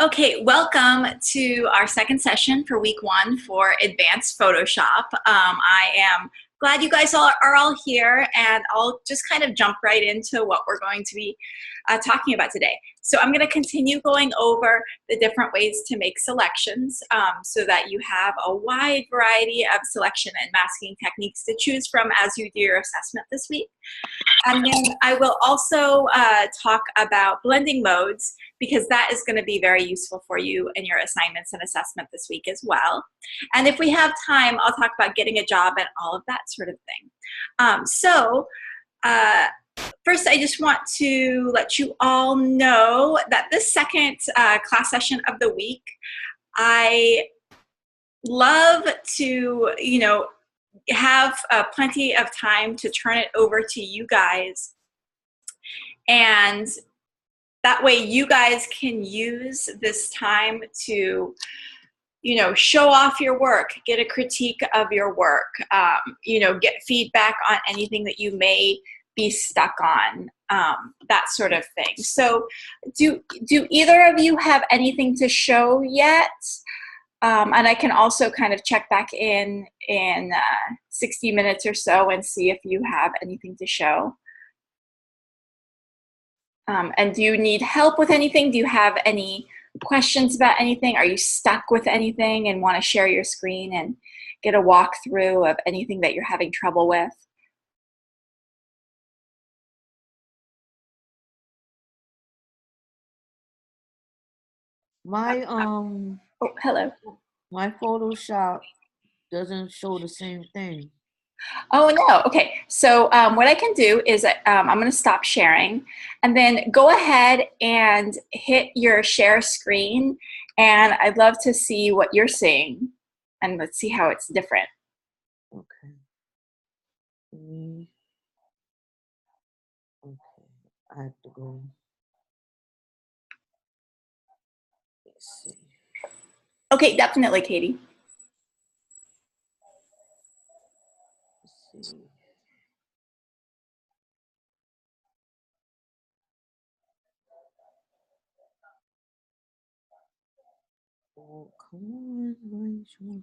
Okay, welcome to our second session for week one for advanced Photoshop. I am glad you guys are all here, and I'll just kind of jump right into what we're going to be talking about today. So I'm going to continue going over the different ways to make selections so that you have a wide variety of selection and masking techniques to choose from as you do your assessment this week. And then I will also talk about blending modes, because that is going to be very useful for you in your assignments and assessment this week as well. And if we have time, I'll talk about getting a job and all of that sort of thing. First, I just want to let you all know that this second class session of the week, I love to, have plenty of time to turn it over to you guys. And that way you guys can use this time to, show off your work, get a critique of your work, get feedback on anything that you may be stuck on, that sort of thing. So do either of you have anything to show yet? And I can also kind of check back in 60 minutes or so and see if you have anything to show. And do you need help with anything? Do you have any questions about anything? Are you stuck with anything and want to share your screen and get a walkthrough of anything that you're having trouble with? Oh, hello. My Photoshop doesn't show the same thing. Oh, no. Okay. So what I can do is I'm going to stop sharing, and then go ahead and hit your share screen. And I'd love to see what you're seeing, and let's see how it's different. Okay. Okay. I have to go. Let's see. Okay, definitely, Katie. Let's see. Oh, come on. Why is you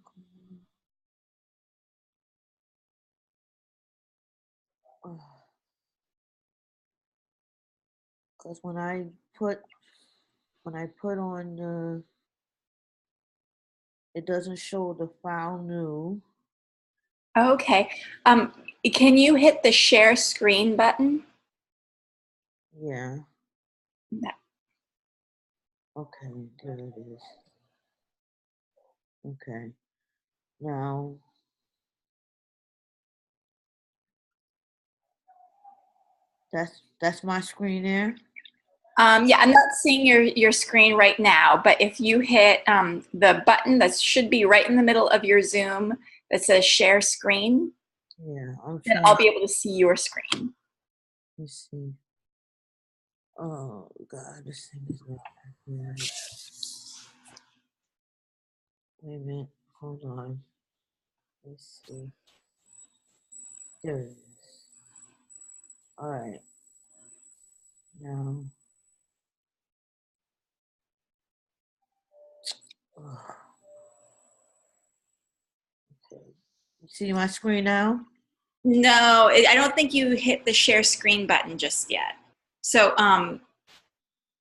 come on? Because when I put on the, it doesn't show the file new. Okay. Can you hit the share screen button? Yeah. No. Okay, there it is. Okay. Now, that's my screen there. Yeah, I'm not seeing your screen right now, but if you hit the button that should be right in the middle of your Zoom that says share screen, yeah, then I'll be able to see your screen. Let's see. Oh God, this thing is not right. Wait a minute, hold on. Let's see. There it is. All right. Now. Oh. Okay. You see my screen now? No, I don't think you hit the share screen button just yet. So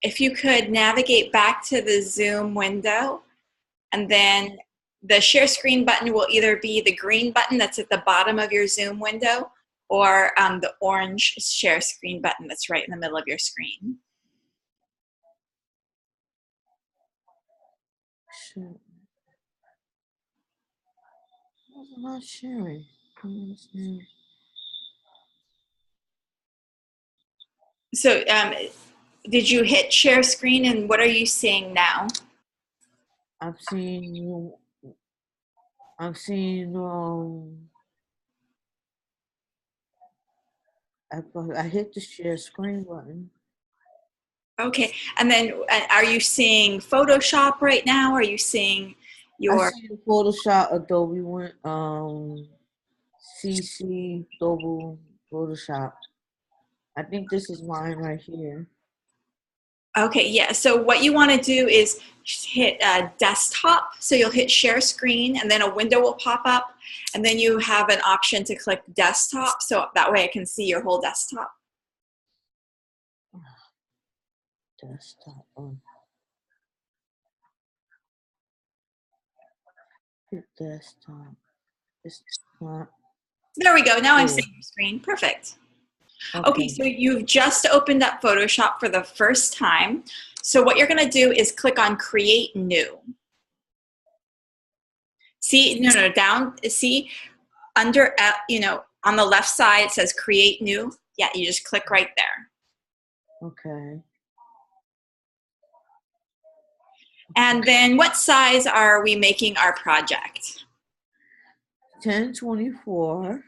if you could navigate back to the Zoom window, and then the share screen button will either be the green button that's at the bottom of your Zoom window, or the orange share screen button that's right in the middle of your screen. Sure. I'm not sharing. So did you hit share screen, and what are you seeing now? I'm seeing I hit the share screen button. Okay, and then are you seeing Photoshop right now? Are you seeing your? I see the Photoshop, Adobe one, CC Global Photoshop. I think this is mine right here. Okay, yeah. So what you want to do is hit desktop. So you'll hit share screen and then a window will pop up and then you have an option to click desktop. So that way I can see your whole desktop. Desktop on. Hit desktop. Desktop. There we go. Now I'm seeing your screen. Perfect. Okay, so you've just opened up Photoshop for the first time. So what you're going to do is click on Create New. See, no, down, see, under, you know, on the left side, it says Create New. Yeah, you just click right there. Okay. And then what size are we making our project? 1024,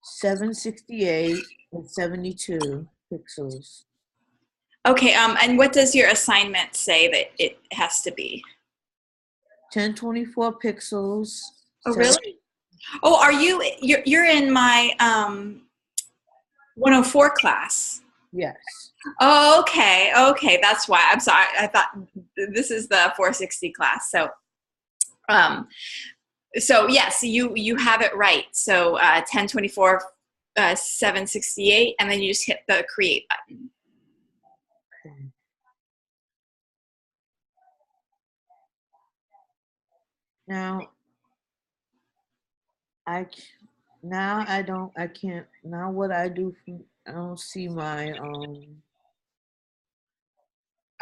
768, and 72 pixels. Okay, and what does your assignment say that it has to be? 1024 pixels. Oh, really? Oh, are you're in my 104 class? Yes. Oh, okay, okay, that's why. I'm sorry, I thought this is the 460 class. So yes, you have it right. So 1024, 768, and then you just hit the create button. Okay. Now what I do, I don't see my,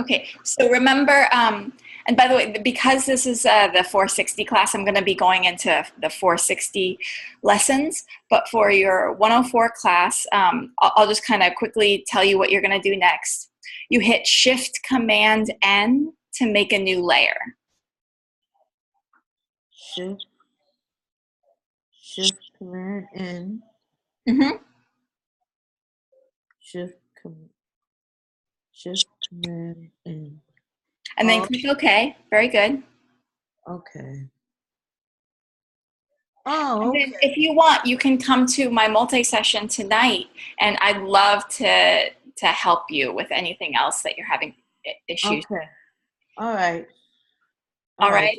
Okay, so remember, and by the way, because this is the 460 class, I'm going to be going into the 460 lessons, but for your 104 class, I'll just kind of quickly tell you what you're going to do next. You hit Shift-Command-N to make a new layer. Shift-Command-N. Mm-hmm. Shift-Command-N. And then click OK. Very good. Okay. Oh, okay. And then if you want, you can come to my multi-session tonight, and I'd love to help you with anything else that you're having issues. Okay. All right. All right.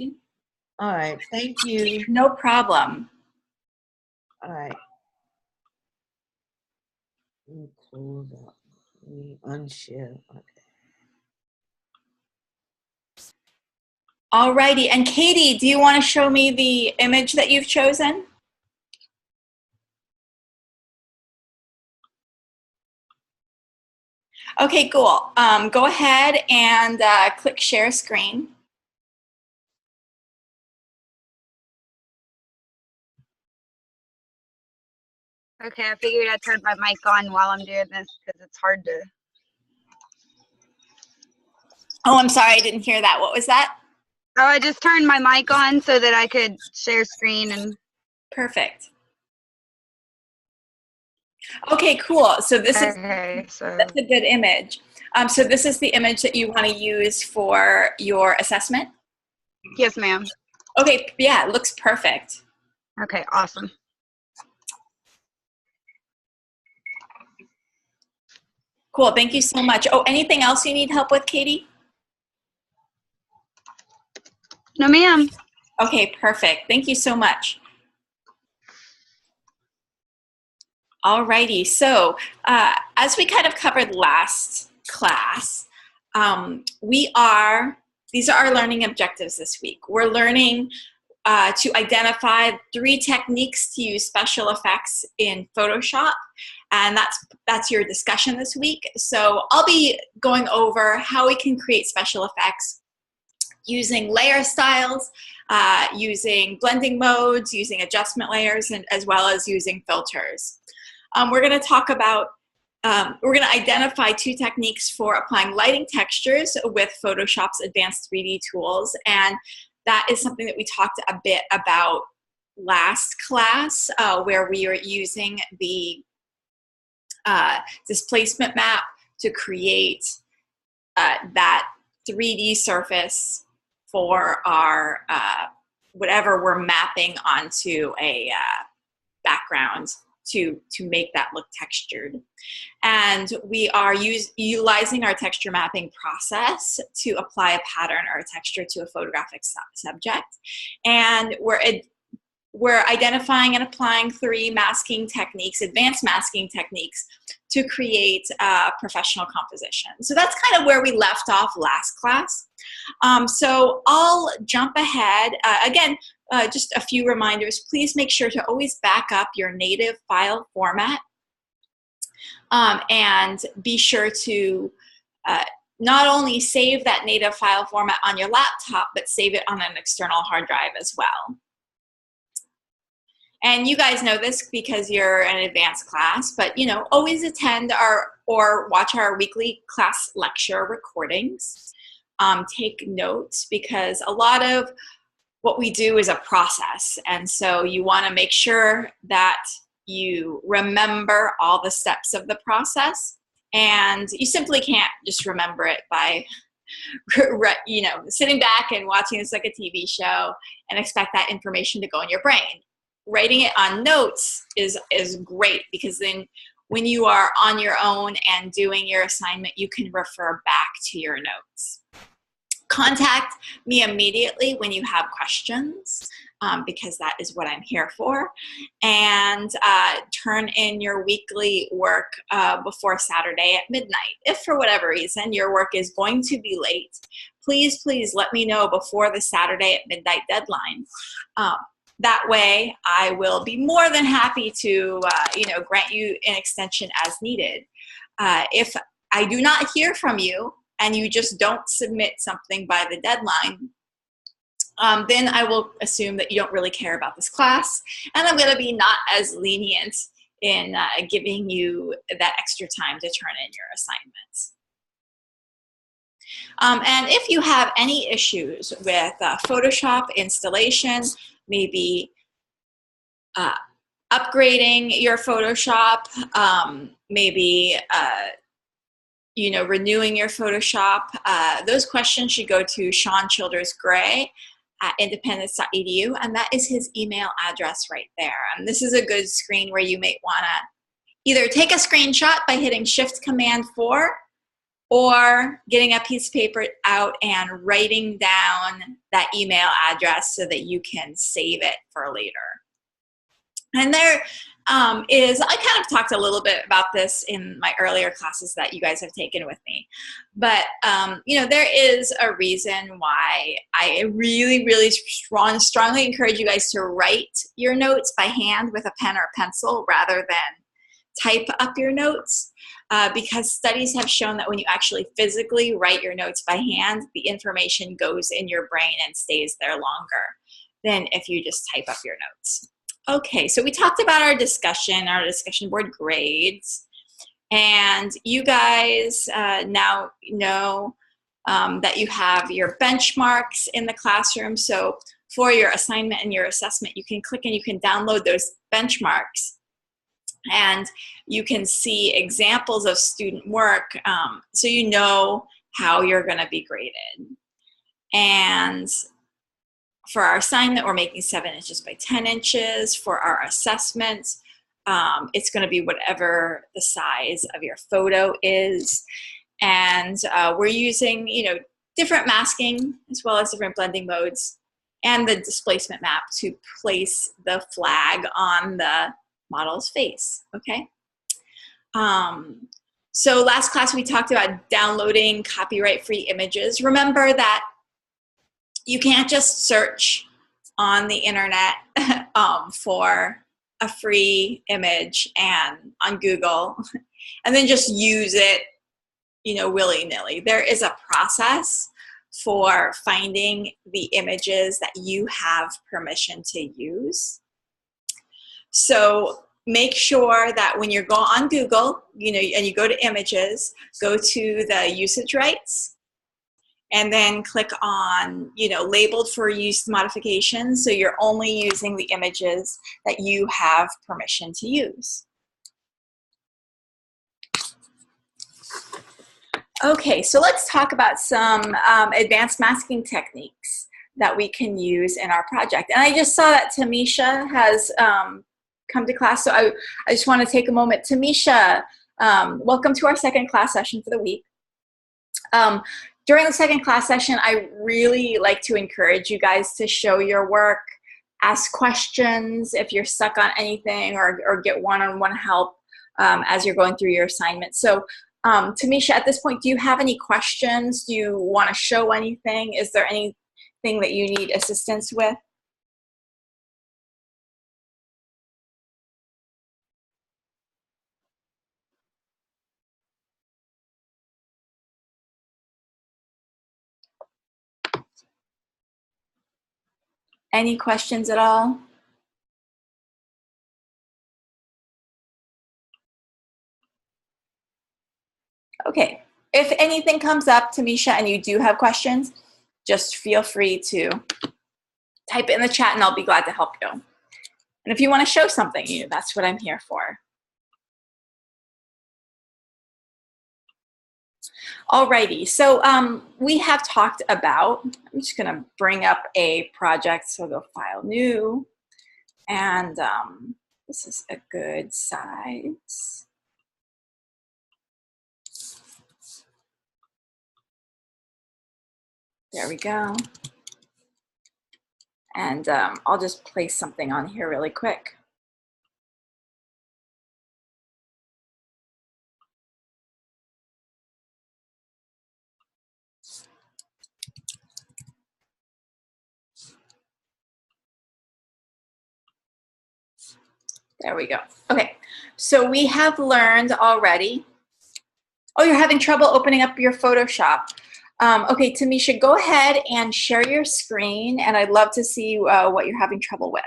All right. Thank you. No problem. All right. Let me close out. Let me unshare. Okay. All righty. And Katie, do you want to show me the image that you've chosen? Okay, cool. Go ahead and click share screen. Okay, I figured I'd turn my mic on while I'm doing this because it's hard to. Oh, I'm sorry, I didn't hear that. What was that? Oh, I just turned my mic on so that I could share screen and. Perfect. Okay, cool. So this is that's a good image. So this is the image that you want to use for your assessment? Yes, ma'am. Okay, yeah, it looks perfect. Okay, awesome. Cool, thank you so much. Oh, anything else you need help with, Katie? No, ma'am. Okay, perfect. Thank you so much. All righty, so as we kind of covered last class, these are our learning objectives this week. We're learning to identify 3 techniques to use special effects in Photoshop, and that's your discussion this week. So I'll be going over how we can create special effects using layer styles, using blending modes, using adjustment layers, and as well as using filters. We're going to talk about, we're going to identify 2 techniques for applying lighting textures with Photoshop's advanced 3D tools, and that is something that we talked a bit about last class, where we were using the displacement map to create that 3D surface for our whatever we're mapping onto a background to make that look textured. And we are utilizing our texture mapping process to apply a pattern or a texture to a photographic subject. And we're identifying and applying 3 masking techniques, advanced masking techniques, to create a professional composition. So that's kind of where we left off last class. So I'll jump ahead. Again, just a few reminders. Please make sure to always back up your native file format. And be sure to not only save that native file format on your laptop, but save it on an external hard drive as well. And you guys know this because you're an advanced class, but you know, always attend or watch our weekly class lecture recordings. Take notes, because a lot of what we do is a process. And so you want to make sure that you remember all the steps of the process. And you simply can't just remember it by you know, sitting back and watching this like a TV show and expect that information to go in your brain. Writing it on notes is great, because then when you are on your own and doing your assignment, you can refer back to your notes. Contact me immediately when you have questions, because that is what I'm here for. And turn in your weekly work before Saturday at midnight. If for whatever reason your work is going to be late, please let me know before the Saturday at midnight deadline. That way, I will be more than happy to, you know, grant you an extension as needed. If I do not hear from you and you just don't submit something by the deadline, then I will assume that you don't really care about this class, and I'm going to be not as lenient in giving you that extra time to turn in your assignments. And if you have any issues with Photoshop installation, maybe upgrading your Photoshop, maybe you know, renewing your Photoshop, those questions should go to Sean Childers Gray at independence.edu, and that is his email address right there. And this is a good screen where you may want to either take a screenshot by hitting Shift-Command-4, or getting a piece of paper out and writing down that email address so that you can save it for later. And there is, I kind of talked a little bit about this in my earlier classes that you guys have taken with me, but you know, there is a reason why I really strongly encourage you guys to write your notes by hand with a pen or pencil rather than type up your notes. Because studies have shown that when you actually physically write your notes by hand, the information goes in your brain and stays there longer than if you just type up your notes. Okay, so we talked about our discussion board grades, and you guys now know that you have your benchmarks in the classroom. So for your assignment and your assessment, you can click and you can download those benchmarks. And you can see examples of student work, so you know how you're going to be graded. And for our assignment, we're making 7 inches by 10 inches. For our assessment, it's going to be whatever the size of your photo is. And we're using, you know, different masking as well as different blending modes and the displacement map to place the flag on the model's face, okay? So last class we talked about downloading copyright-free images. Remember that you can't just search on the internet for a free image and on Google and then just use it, you know, willy-nilly. There is a process for finding the images that you have permission to use. So make sure that when you go on Google, you know, and you go to images, go to the usage rights, and then click on, you know, labeled for use modifications. So you're only using the images that you have permission to use. Okay, so let's talk about some advanced masking techniques that we can use in our project. And I just saw that Tamisha has come to class. So I just want to take a moment. Tamisha, welcome to our second class session for the week. During the second class session, I really like to encourage you guys to show your work, ask questions if you're stuck on anything, or get one-on-one help as you're going through your assignment. So Tamisha, at this point, do you have any questions? Do you want to show anything? Is there anything that you need assistance with? Any questions at all? Okay, if anything comes up, Tamisha, and you do have questions, just feel free to type it in the chat and I'll be glad to help you. And if you want to show something, that's what I'm here for. Alrighty, so we have talked about, I'm just gonna bring up a project, so go File, New, and this is a good size. There we go. And I'll just place something on here really quick. There we go. Okay, so we have learned already. Oh, you're having trouble opening up your Photoshop. Okay, Tamisha, go ahead and share your screen, and I'd love to see what you're having trouble with.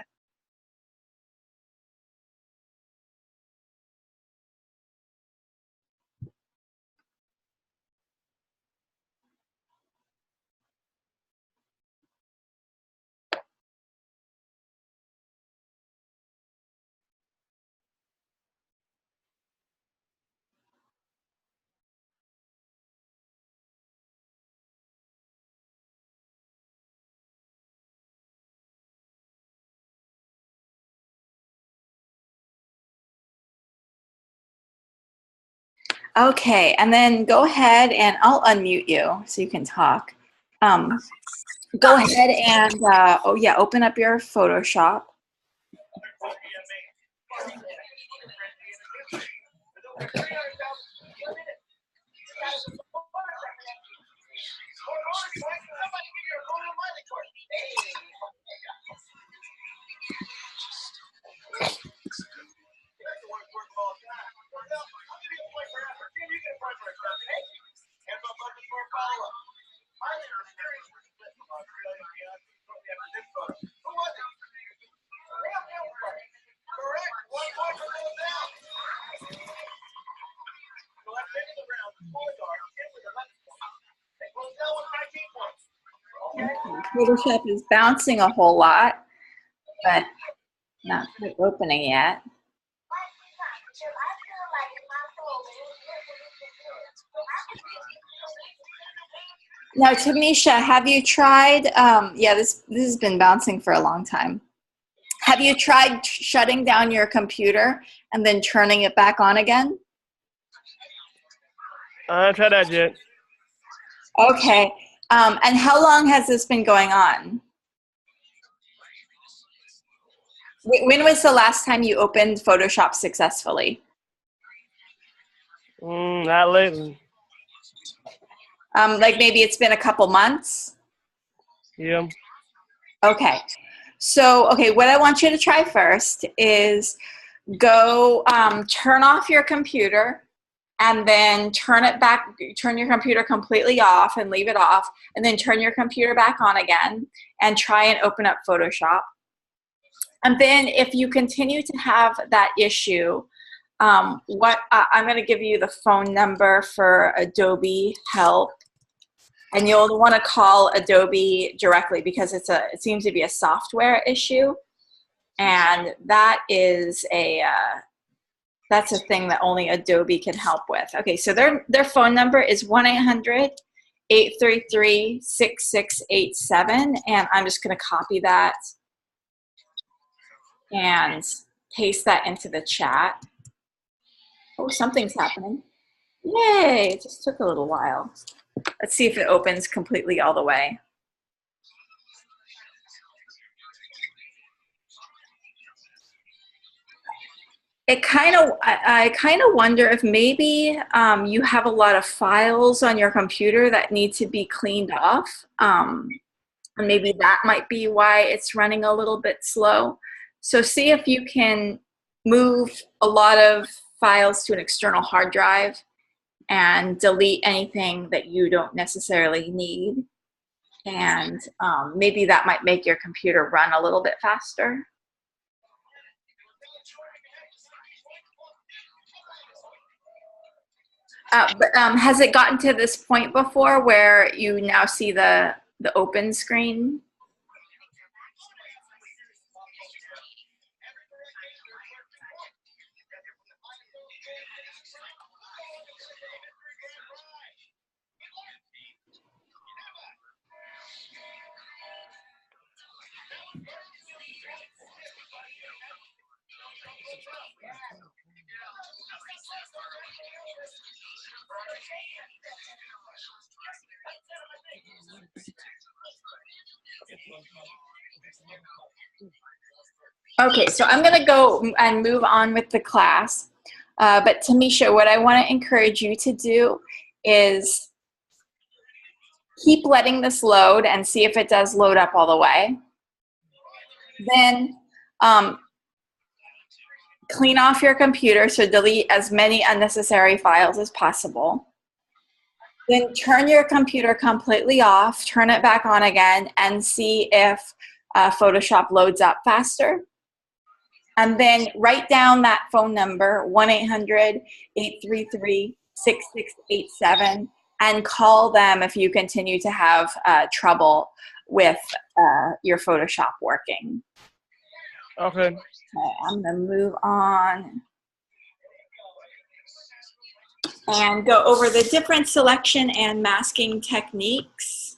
Okay, and then go ahead and I'll unmute you so you can talk. Go ahead and, oh yeah, open up your Photoshop. Photoshop is bouncing a whole lot, but not quite opening yet. Now, Tamisha, have you tried, yeah, this has been bouncing for a long time. Have you tried shutting down your computer and then turning it back on again? I haven't tried that yet. Okay, and how long has this been going on? When was the last time you opened Photoshop successfully? Not lately. Like maybe it's been a couple months? Yeah. Okay. So, okay, what I want you to try first is go turn off your computer and then turn your computer completely off and leave it off, and then turn your computer back on again and try and open up Photoshop. And then if you continue to have that issue, I'm going to give you the phone number for Adobe Help. And you'll want to call Adobe directly because it seems to be a software issue, and that is that's a thing that only Adobe can help with. Okay, so their phone number is 1-800-833-6687, and I'm just going to copy that and paste that into the chat. Oh, something's happening. Yay, it just took a little while. Let's see if it opens completely all the way. I kind of wonder if maybe you have a lot of files on your computer that need to be cleaned off. And maybe that might be why it's running a little bit slow. So see if you can move a lot of files to an external hard drive and delete anything that you don't necessarily need. And maybe that might make your computer run a little bit faster. But has it gotten to this point before where you now see the open screen? Okay, so I'm going to go and move on with the class. But Tamisha, what I want to encourage you to do is keep letting this load and see if it does load up all the way. Then clean off your computer, so delete as many unnecessary files as possible. Then turn your computer completely off, turn it back on again, and see if Photoshop loads up faster. And then write down that phone number, 1-800-833-6687, and call them if you continue to have trouble with your Photoshop working. Okay. Okay, I'm going to move on and go over the different selection and masking techniques.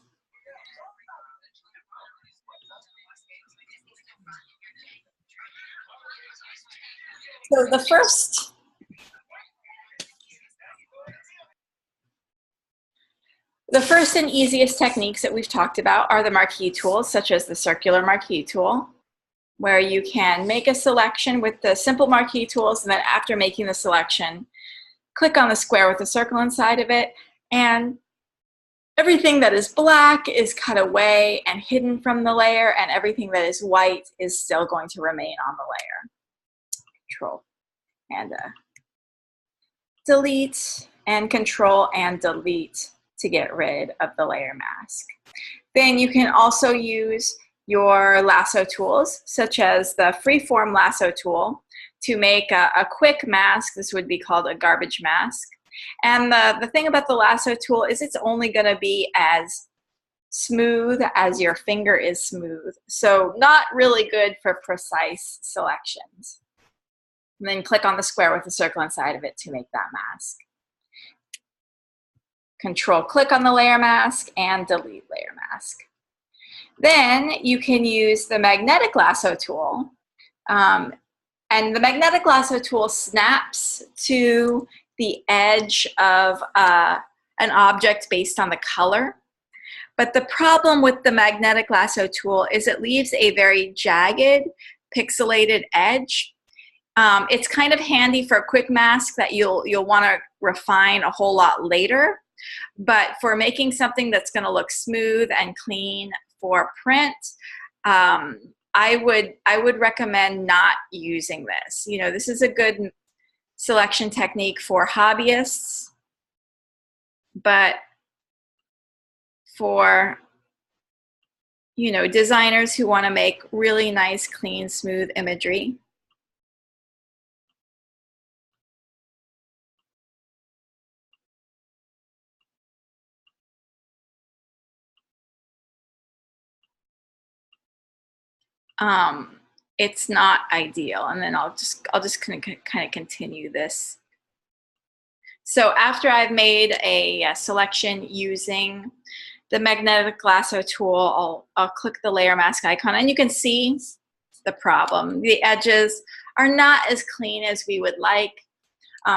So the first and easiest techniques that we've talked about are the marquee tools, such as the circular marquee tool, where you can make a selection with the simple marquee tools, and then after making the selection, click on the square with the circle inside of it, and everything that is black is cut away and hidden from the layer, and everything that is white is still going to remain on the layer. Control and delete, and Control and delete to get rid of the layer mask. Then you can also use your lasso tools, such as the freeform lasso tool, to make a quick mask. This would be called a garbage mask. And the thing about the lasso tool is it's only going to be as smooth as your finger is smooth. So not really good for precise selections. And then click on the square with the circle inside of it to make that mask. Control click on the layer mask and delete layer mask. Then you can use the magnetic lasso tool. And the magnetic lasso tool snaps to the edge of an object based on the color. But the problem with the magnetic lasso tool is it leaves a very jagged, pixelated edge. It's kind of handy for a quick mask that you'll want to refine a whole lot later. But for making something that's going to look smooth and clean for print, I would recommend not using this. You know, this is a good selection technique for hobbyists, but for, you know, designers who want to make really nice, clean, smooth imagery, it's not ideal. And then I'll just kind of continue this. So after I've made a selection using the magnetic lasso tool, I'll click the layer mask icon, and you can see the problem. The edges are not as clean as we would like.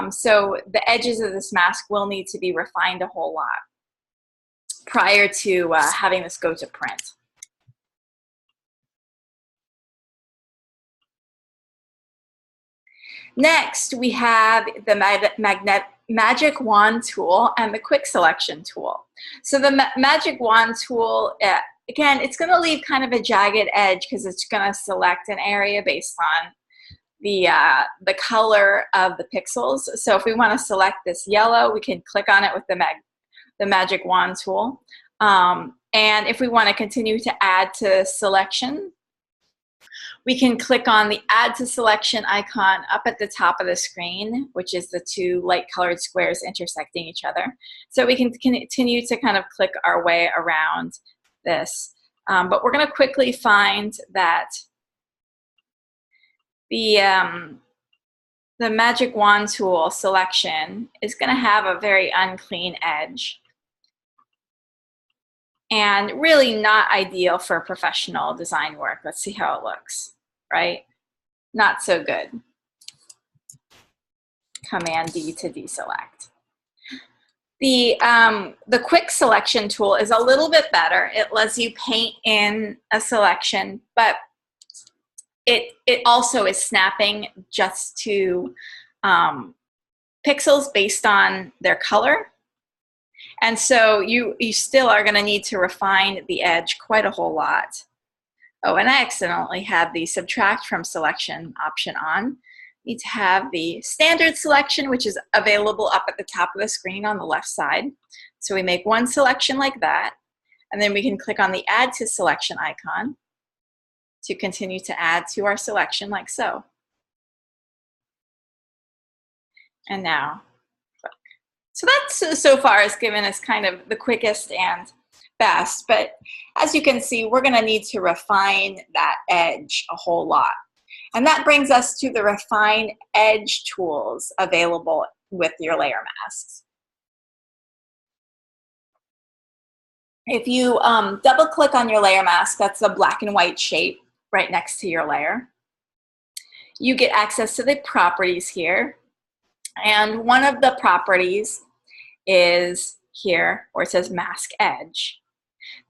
So the edges of this mask will need to be refined a whole lot prior to having this go to print. Next, we have the Magic Wand tool and the Quick Selection tool. So the Magic Wand tool, again, it's going to leave kind of a jagged edge because it's going to select an area based on the color of the pixels. So if we want to select this yellow, we can click on it with the Magic Wand tool. And if we want to continue to add to selection, we can click on the Add to Selection icon up at the top of the screen, which is the two light-colored squares intersecting each other. So we can continue to kind of click our way around this. But we're going to quickly find that the Magic Wand tool selection is going to have a very unclean edge and really not ideal for professional design work. Let's see how it looks, right? Not so good. Command D to deselect. The Quick Selection tool is a little bit better. It lets you paint in a selection, but it also is snapping just to pixels based on their color. And so you still are going to need to refine the edge quite a whole lot. Oh, and I accidentally had the Subtract from Selection option on. Need to have the Standard Selection, which is available up at the top of the screen on the left side. So we make one selection like that, and then we can click on the Add to Selection icon to continue to add to our selection like so. And now, click. So that's so far has given us kind of the quickest and best, but as you can see, we're gonna need to refine that edge a whole lot. And that brings us to the Refine Edge tools available with your layer masks. If you double click on your layer mask, that's a black and white shape right next to your layer. You get access to the properties here. And one of the properties is here where it says Mask Edge.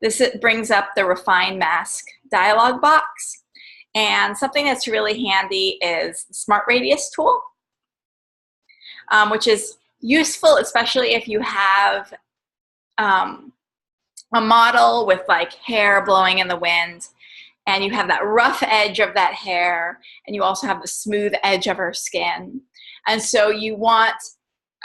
This brings up the Refine Mask dialog box. And something that's really handy is the Smart Radius tool, which is useful, especially if you have a model with like hair blowing in the wind, and you have that rough edge of that hair, and you also have the smooth edge of her skin. And so you want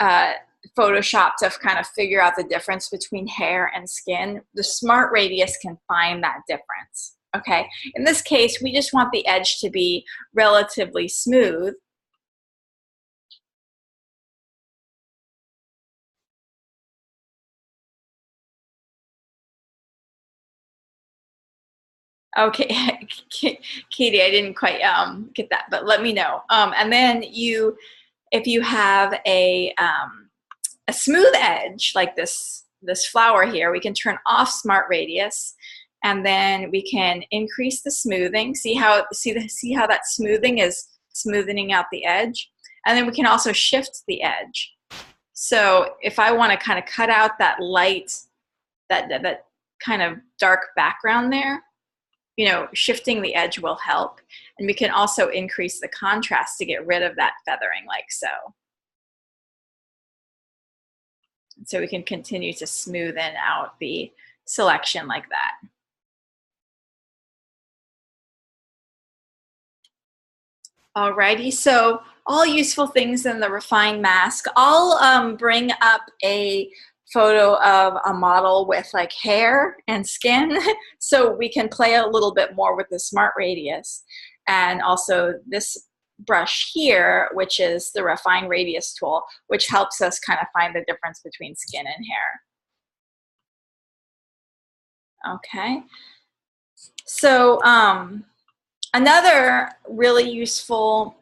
Photoshop to kind of figure out the difference between hair and skin. The Smart Radius can find that difference. Okay, in this case, we just want the edge to be relatively smooth. Okay, Katie, I didn't quite get that, but let me know. And then if you have a smooth edge like this flower here, we can turn off Smart Radius. And then we can increase the smoothing. See how that smoothing is smoothing out the edge? And then we can also shift the edge. So if I want to kind of cut out that light, that kind of dark background there, you know, shifting the edge will help. And we can also increase the contrast to get rid of that feathering like so. And so we can continue to smoothen out the selection like that. Alrighty, so all useful things in the Refine Mask. I'll bring up a photo of a model with like hair and skin so we can play a little bit more with the Smart Radius. And also this brush here, which is the Refine Radius tool, which helps us kind of find the difference between skin and hair. Okay, so another really useful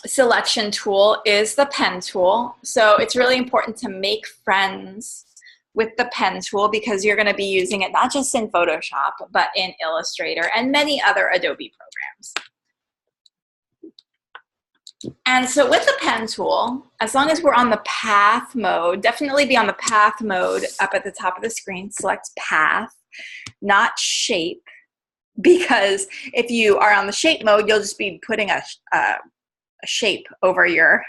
selection tool is the pen tool. So it's really important to make friends with the pen tool because you're going to be using it not just in Photoshop, but in Illustrator and many other Adobe programs. And so with the pen tool, as long as we're on the path mode, definitely be on the path mode up at the top of the screen. Select path, not shape, because if you are on the shape mode, you'll just be putting a shape over your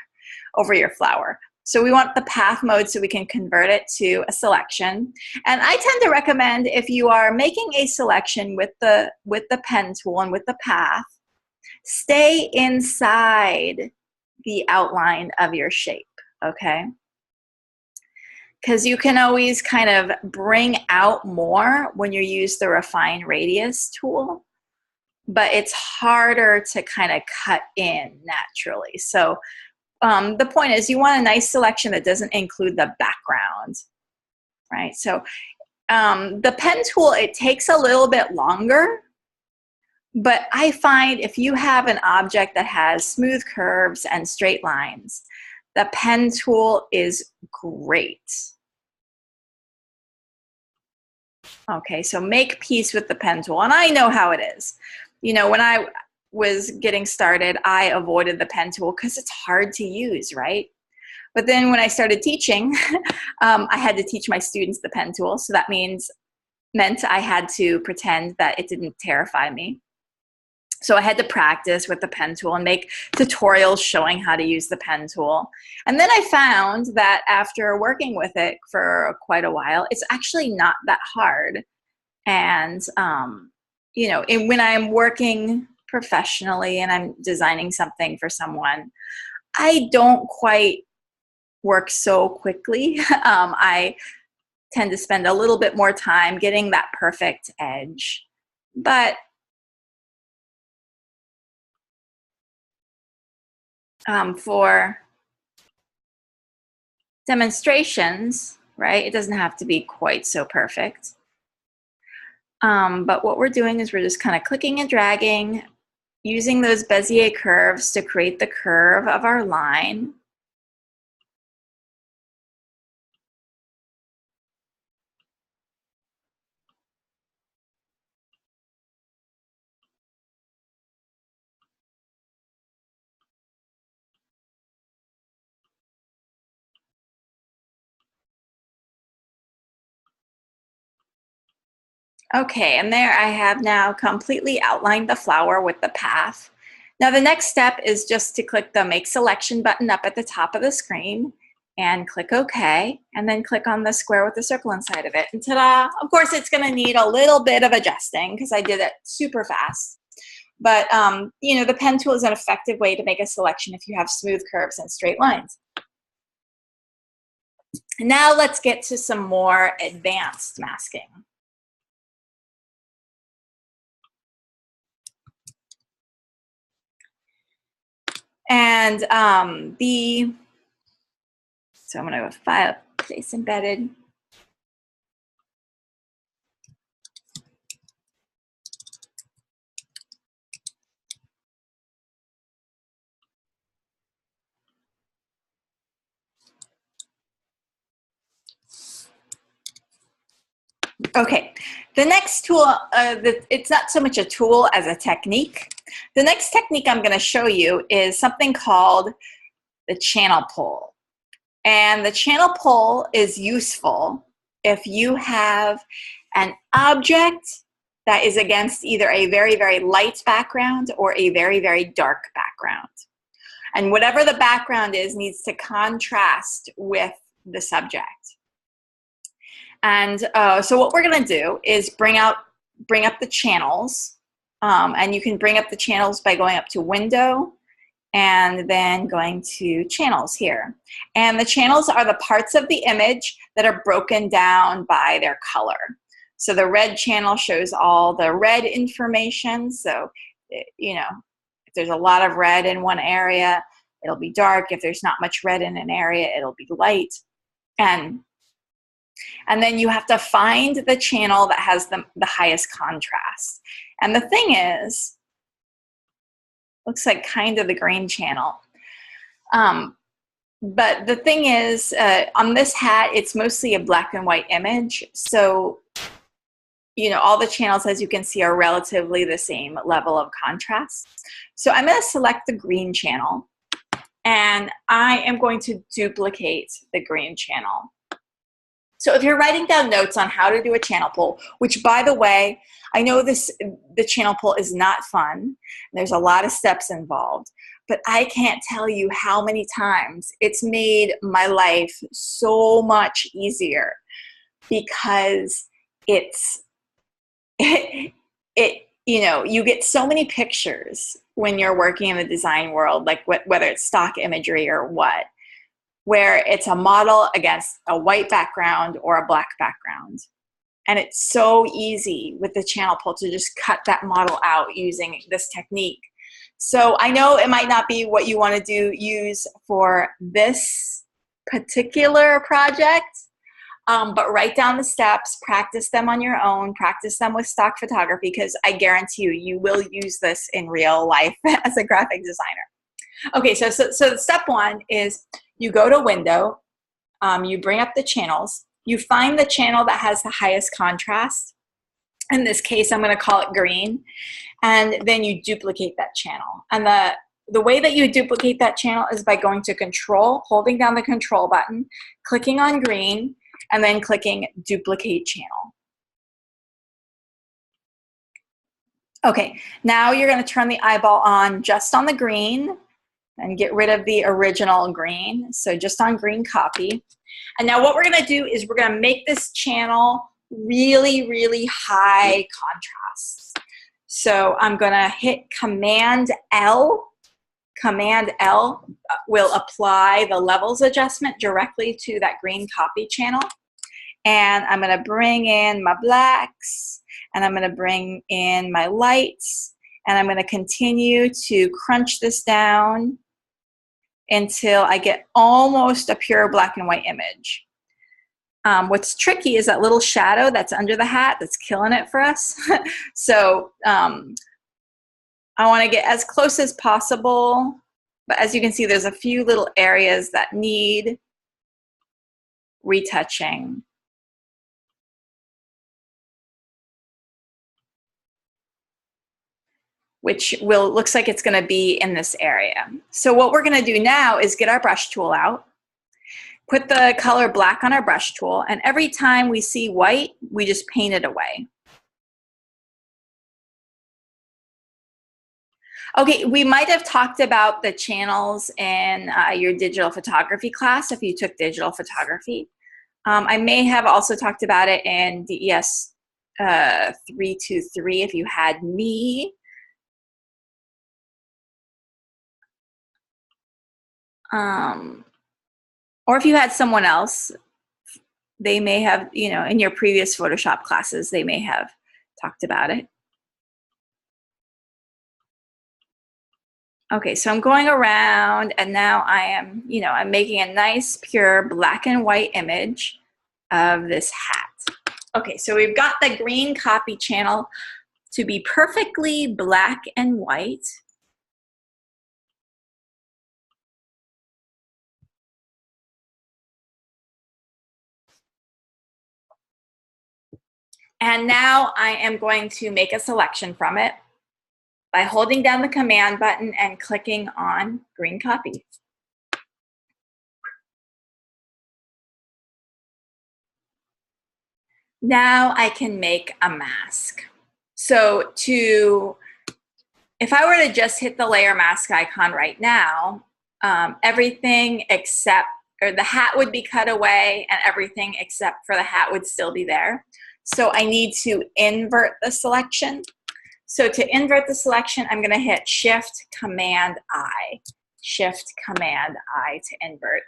flower. So we want the path mode so we can convert it to a selection. And I tend to recommend, if you are making a selection with the pen tool and with the path, stay inside the outline of your shape, okay? Because you can always kind of bring out more when you use the refine radius tool, but it's harder to kind of cut in naturally. So the point is, you want a nice selection that doesn't include the background, right? So the pen tool, it takes a little bit longer, but I find if you have an object that has smooth curves and straight lines, the pen tool is great. Okay, so make peace with the pen tool. And I know how it is. You know, when I was getting started, I avoided the pen tool because it's hard to use, right? But then when I started teaching, I had to teach my students the pen tool. So that meant I had to pretend that it didn't terrify me. So I had to practice with the pen tool and make tutorials showing how to use the pen tool. And then I found that after working with it for quite a while, it's actually not that hard. And, you know, when I'm working professionally and I'm designing something for someone, I don't quite work so quickly. I tend to spend a little bit more time getting that perfect edge. But for demonstrations, right, it doesn't have to be quite so perfect. But what we're doing is we're just kind of clicking and dragging, using those Bezier curves to create the curve of our line. Okay, and there I have now completely outlined the flower with the path. Now the next step is just to click the Make Selection button up at the top of the screen and click OK, and then click on the square with the circle inside of it. And ta-da! Of course, it's going to need a little bit of adjusting because I did it super fast. But you know, the pen tool is an effective way to make a selection if you have smooth curves and straight lines. Now let's get to some more advanced masking. And so I'm going to go File, Place Embedded. Okay, the next tool, it's not so much a tool as a technique. The next technique I'm going to show you is something called the channel pull. And the channel pull is useful if you have an object that is against either a very, very light background or a very, very dark background. And whatever the background is needs to contrast with the subject. And so what we're going to do is bring up the channels. And you can bring up the channels by going up to Window and then going to Channels here. And the channels are the parts of the image that are broken down by their color. So the red channel shows all the red information. So, you know, if there's a lot of red in one area, it'll be dark. If there's not much red in an area, it'll be light. And then you have to find the channel that has the highest contrast. And the thing is, looks like kind of the green channel. But the thing is, on this hat, it's mostly a black and white image. So, you know, all the channels, as you can see, are relatively the same level of contrast. So I'm going to select the green channel. and I am going to duplicate the green channel. So if you're writing down notes on how to do a channel pull, which by the way, I know the channel pull is not fun. There's a lot of steps involved, but I can't tell you how many times it's made my life so much easier because you know, you get so many pictures when you're working in the design world, like whether it's stock imagery or what, where it's a model against a white background or a black background. And it's so easy with the channel pull to just cut that model out using this technique. So I know it might not be what you want to use for this particular project, but write down the steps, practice them on your own, practice them with stock photography, because I guarantee you will use this in real life as a graphic designer. Okay, so step one is you go to Window, you bring up the channels, you find the channel that has the highest contrast. In this case, I'm going to call it green, and then you duplicate that channel. And the way that you duplicate that channel is by going to Control, holding down the Control button, clicking on green, and then clicking Duplicate Channel. Okay, now you're going to turn the eyeball on just on the green and get rid of the original green. So just on green copy. And now what we're going to do is we're going to make this channel really, really high contrast. So I'm going to hit Command L. Command L will apply the levels adjustment directly to that green copy channel. And I'm going to bring in my blacks, and I'm going to bring in my lights, and I'm going to continue to crunch this down until I get almost a pure black and white image. What's tricky is that little shadow that's under the hat that's killing it for us. So I want to get as close as possible, but as you can see, there's a few little areas that need retouching. Which looks like it's going to be in this area. So what we're going to do now is get our brush tool out, put the color black on our brush tool, and every time we see white, we just paint it away. Okay, we might have talked about the channels in your digital photography class if you took digital photography. I may have also talked about it in DES460Week1b if you had me. Or if you had someone else, they may have, you know, in your previous Photoshop classes, they may have talked about it. Okay, so I'm going around, and now I am, you know, I'm making a nice pure black and white image of this hat. Okay, so we've got the green copy channel to be perfectly black and white. And now I am going to make a selection from it by holding down the Command button and clicking on green copy. Now I can make a mask. So if I were to just hit the layer mask icon right now, everything except, or the hat would be cut away and everything except for the hat would still be there. So I need to invert the selection. So to invert the selection, I'm going to hit Shift Command I. Shift Command I to invert.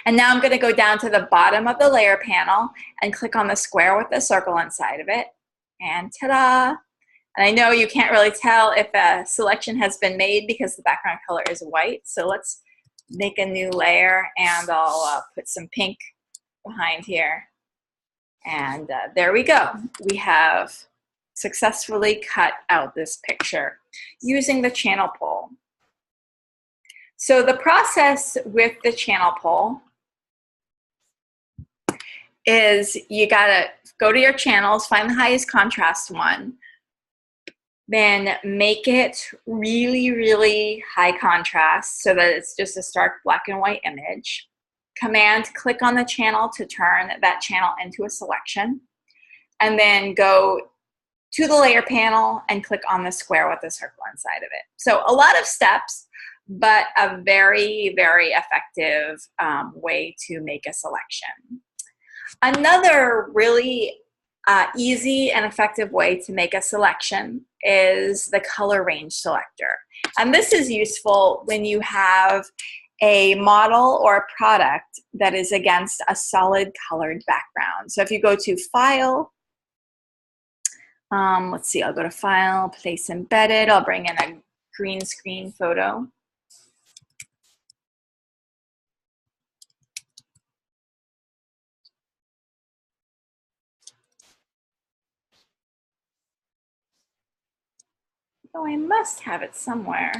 And now I'm going to go down to the bottom of the layer panel and click on the square with the circle inside of it. And ta-da! And I know you can't really tell if a selection has been made because the background color is white. So let's make a new layer, and I'll put some pink behind here. And there we go. We have successfully cut out this picture using the channel pull. So the process with the channel pull is you gotta go to your channels, find the highest contrast one, then make it really, really high contrast so that it's just a stark black and white image. Command click on the channel to turn that channel into a selection, and then go to the layer panel and click on the square with the circle inside of it. So a lot of steps, but a very, very effective way to make a selection. Another really easy and effective way to make a selection is the color range selector. And this is useful when you have a model or a product that is against a solid colored background. So if you go to File, let's see, I'll go to File, Place Embedded. I'll bring in a green screen photo. Oh, I must have it somewhere.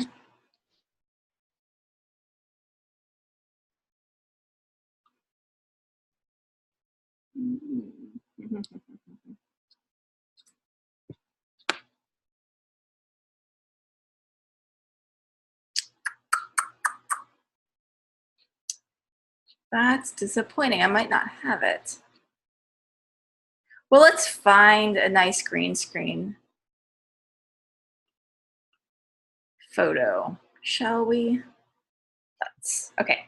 That's disappointing. I might not have it. Well, let's find a nice green screen photo, shall we? Okay.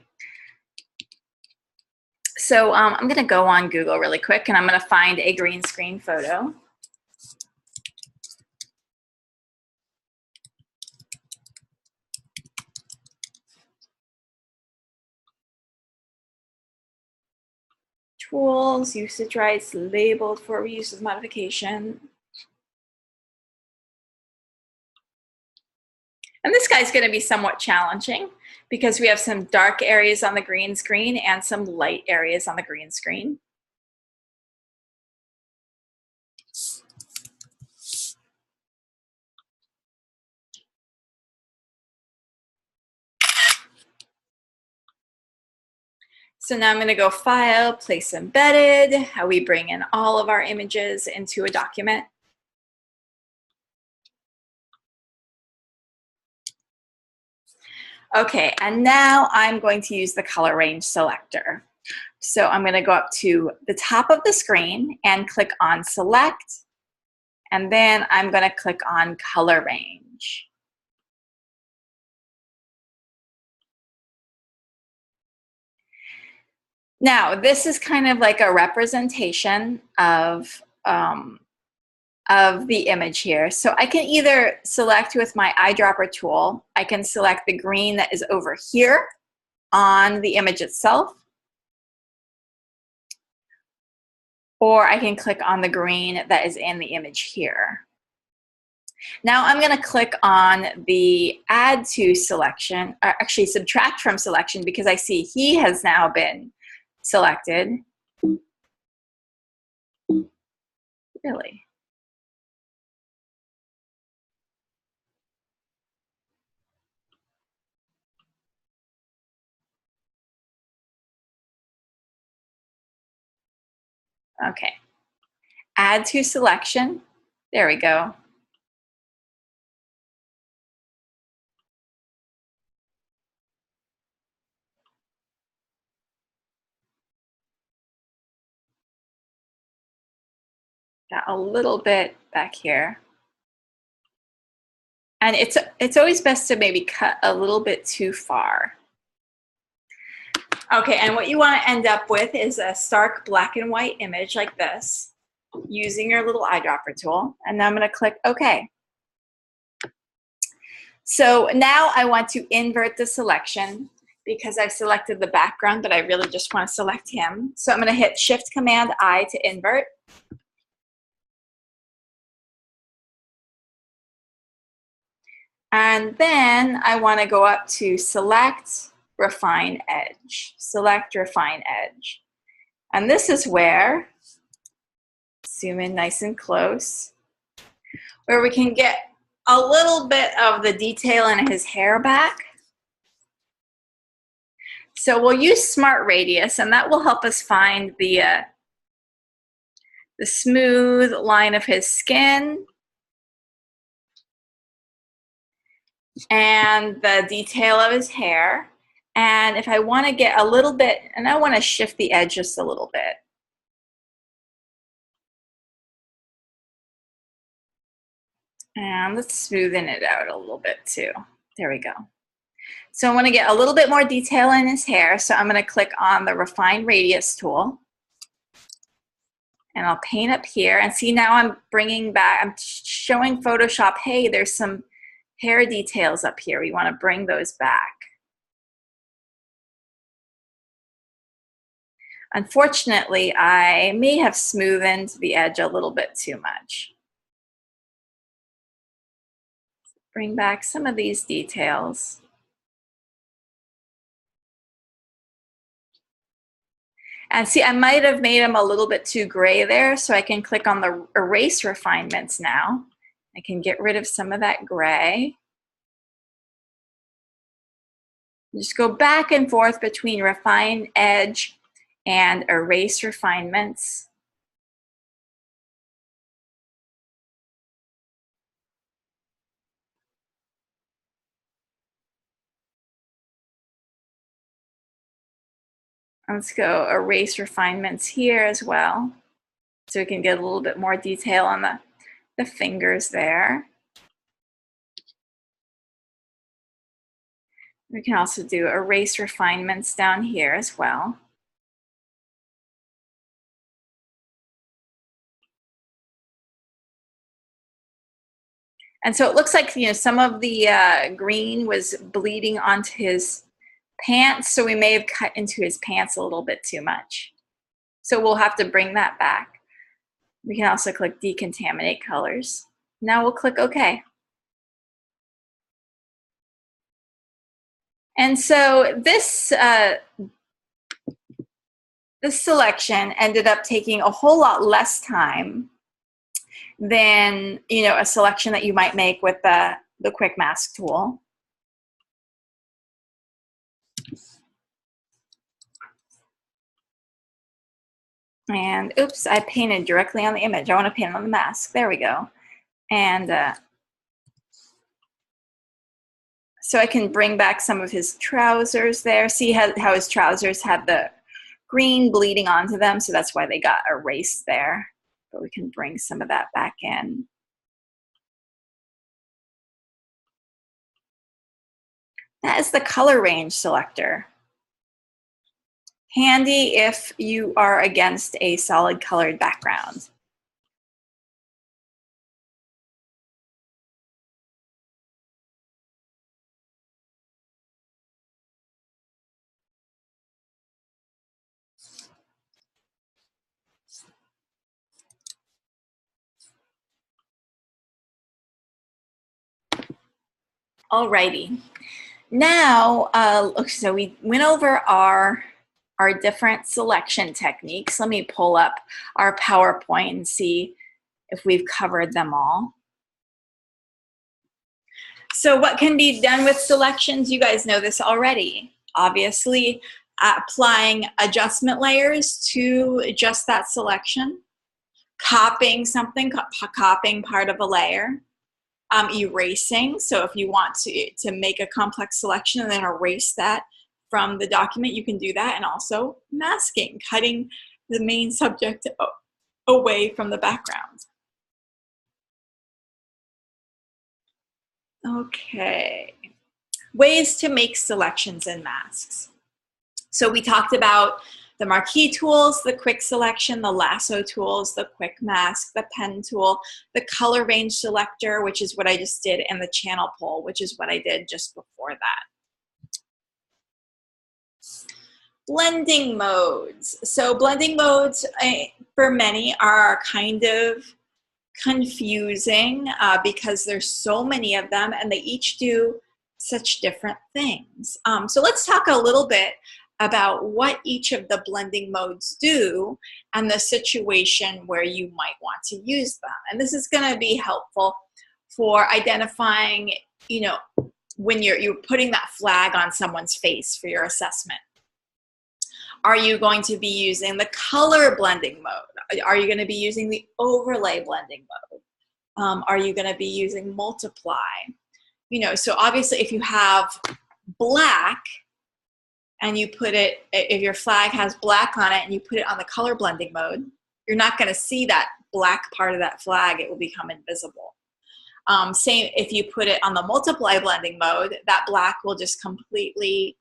So I'm going to go on Google really quick, and I'm going to find a green screen photo. Tools, usage rights, labeled for reuse as modification. And this guy's going to be somewhat challenging because we have some dark areas on the green screen and some light areas on the green screen. So now I'm going to go File, Place Embedded, how we bring in all of our images into a document. Okay, and now I'm going to use the color range selector. So I'm going to go up to the top of the screen and click on Select, and then I'm going to click on Color Range. Now, this is kind of like a representation of the image here. So I can either select with my eyedropper tool, I can select the green that is over here on the image itself, or I can click on the green that is in the image here. Now I'm going to click on the Add to Selection, or actually Subtract from Selection, because I see he has now been selected. Really? Okay. Add to selection. There we go. Got a little bit back here. And it's always best to maybe cut a little bit too far. Okay, and what you want to end up with is a stark black and white image like this, using your little eyedropper tool. And now I'm going to click OK. So now I want to invert the selection because I've selected the background, but I really just want to select him. So I'm going to hit Shift-Command-I to invert. And then I want to go up to Select, Refine Edge. Select, Refine Edge. And this is where, zoom in nice and close, where we can get a little bit of the detail in his hair back. So we'll use Smart Radius, and that will help us find the smooth line of his skin. and the detail of his hair. And if I want to get a little bit, and I want to shift the edge just a little bit. And let's smoothen it out a little bit too. There we go. So I want to get a little bit more detail in his hair. So I'm going to click on the Refine Radius tool. And I'll paint up here. And see, now I'm bringing back, I'm showing Photoshop, hey, there's some hair details up here. We want to bring those back. Unfortunately, I may have smoothened the edge a little bit too much. Bring back some of these details. And see, I might have made them a little bit too gray there, so I can click on the Erase Refinements now. I can get rid of some of that gray. Just go back and forth between Refine Edge and Erase Refinements. Let's go Erase Refinements here as well, so we can get a little bit more detail on the fingers there. We can also do Erase Refinements down here as well. And so it looks like, you know, some of the green was bleeding onto his pants, so we may have cut into his pants a little bit too much. So we'll have to bring that back. We can also click Decontaminate Colors. Now we'll click OK. And so this this selection ended up taking a whole lot less time than, you know, a selection that you might make with the Quick Mask tool. And oops, I painted directly on the image. I want to paint on the mask. There we go. And so I can bring back some of his trousers there. See how his trousers had the green bleeding onto them, so that's why they got erased there. But we can bring some of that back in. That is the color range selector. Handy if you are against a solid colored background. Alrighty. Now, so we went over our different selection techniques. Let me pull up our PowerPoint and see if we've covered them all. So what can be done with selections? You guys know this already. Obviously, applying adjustment layers to just that selection, copying something, copying part of a layer, erasing. So if you want to make a complex selection and then erase that from the document, you can do that. And also masking, cutting the main subject away from the background. Okay, ways to make selections in masks. So we talked about the marquee tools, the quick selection, the lasso tools, the quick mask, the pen tool, the color range selector, which is what I just did, and the channel pull, which is what I did just before that. Blending modes. So blending modes for many are kind of confusing because there's so many of them and they each do such different things. So let's talk a little bit about what each of the blending modes do and the situation where you might want to use them. And this is going to be helpful for identifying, you know, when you're putting that flag on someone's face for your assessment. Are you going to be using the color blending mode? Are you going to be using the overlay blending mode? Are you going to be using multiply? you know, so obviously if you have black and you put it, if your flag has black on it and you put it on the color blending mode, you're not going to see that black part of that flag. It will become invisible. Same if you put it on the multiply blending mode, that black will just completely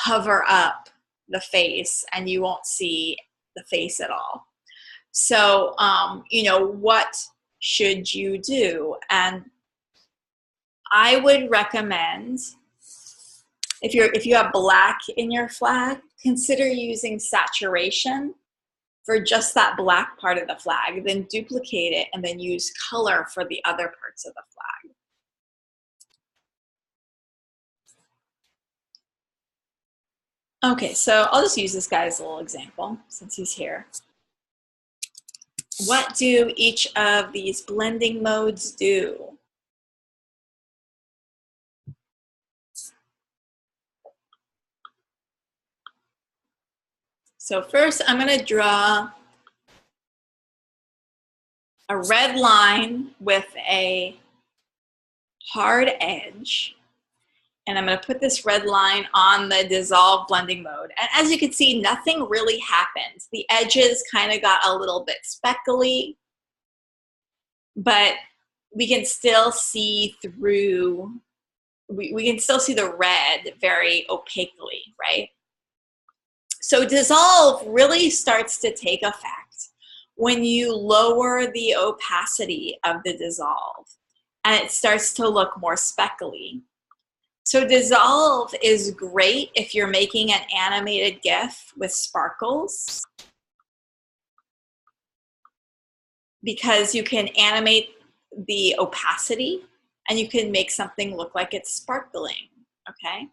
cover up the face and you won't see the face at all. So, you know, what should you do? And I would recommend, if you have black in your flag, consider using saturation for just that black part of the flag, then duplicate it and then use color for the other parts of the flag. Okay, so I'll just use this guy as a little example since he's here. What do each of these blending modes do? So first I'm going to draw a red line with a hard edge. And I'm going to put this red line on the dissolve blending mode. And as you can see, nothing really happened. The edges kind of got a little bit speckly, but we can still see through, we can still see the red very opaquely, right? So dissolve really starts to take effect when you lower the opacity of the dissolve and it starts to look more speckly. So dissolve is great if you're making an animated GIF with sparkles, because you can animate the opacity and you can make something look like it's sparkling, okay?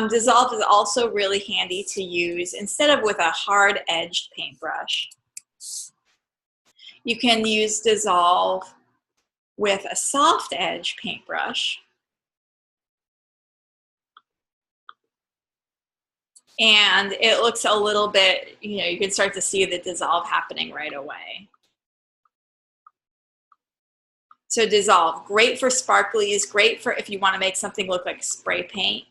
Dissolve is also really handy to use instead of with a hard-edged paintbrush. You can use dissolve with a soft-edged paintbrush. And it looks a little bit, you know, you can start to see the dissolve happening right away. So dissolve, great for sparklies, great for if you want to make something look like spray paint.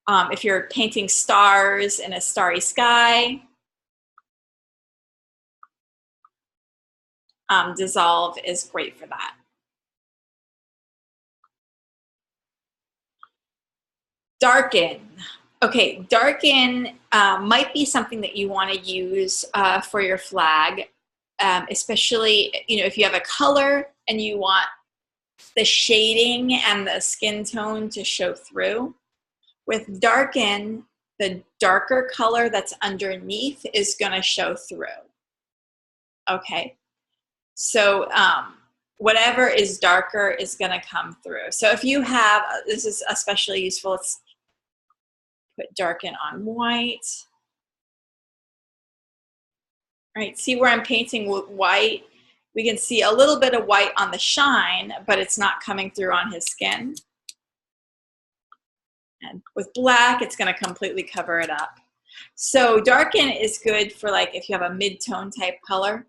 If you're painting stars in a starry sky, dissolve is great for that. Darken. Okay, darken might be something that you want to use for your flag, especially, you know, if you have a color and you want the shading and the skin tone to show through. With darken, the darker color that's underneath is going to show through. Okay, so whatever is darker is going to come through. So if you have, this is especially useful, let's put darken on white. All right, see where I'm painting with white? We can see a little bit of white on the shine, but it's not coming through on his skin. And with black, it's going to completely cover it up. So darken is good for like if you have a mid-tone type color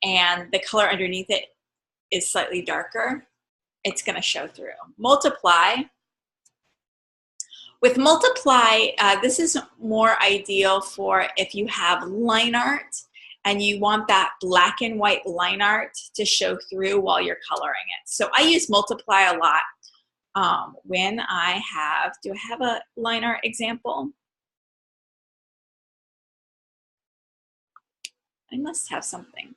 and the color underneath it is slightly darker, it's going to show through. Multiply. With multiply, this is more ideal for if you have line art and you want that black and white line art to show through while you're coloring it. So I use multiply a lot. When I have, do I have a line art example? I must have something.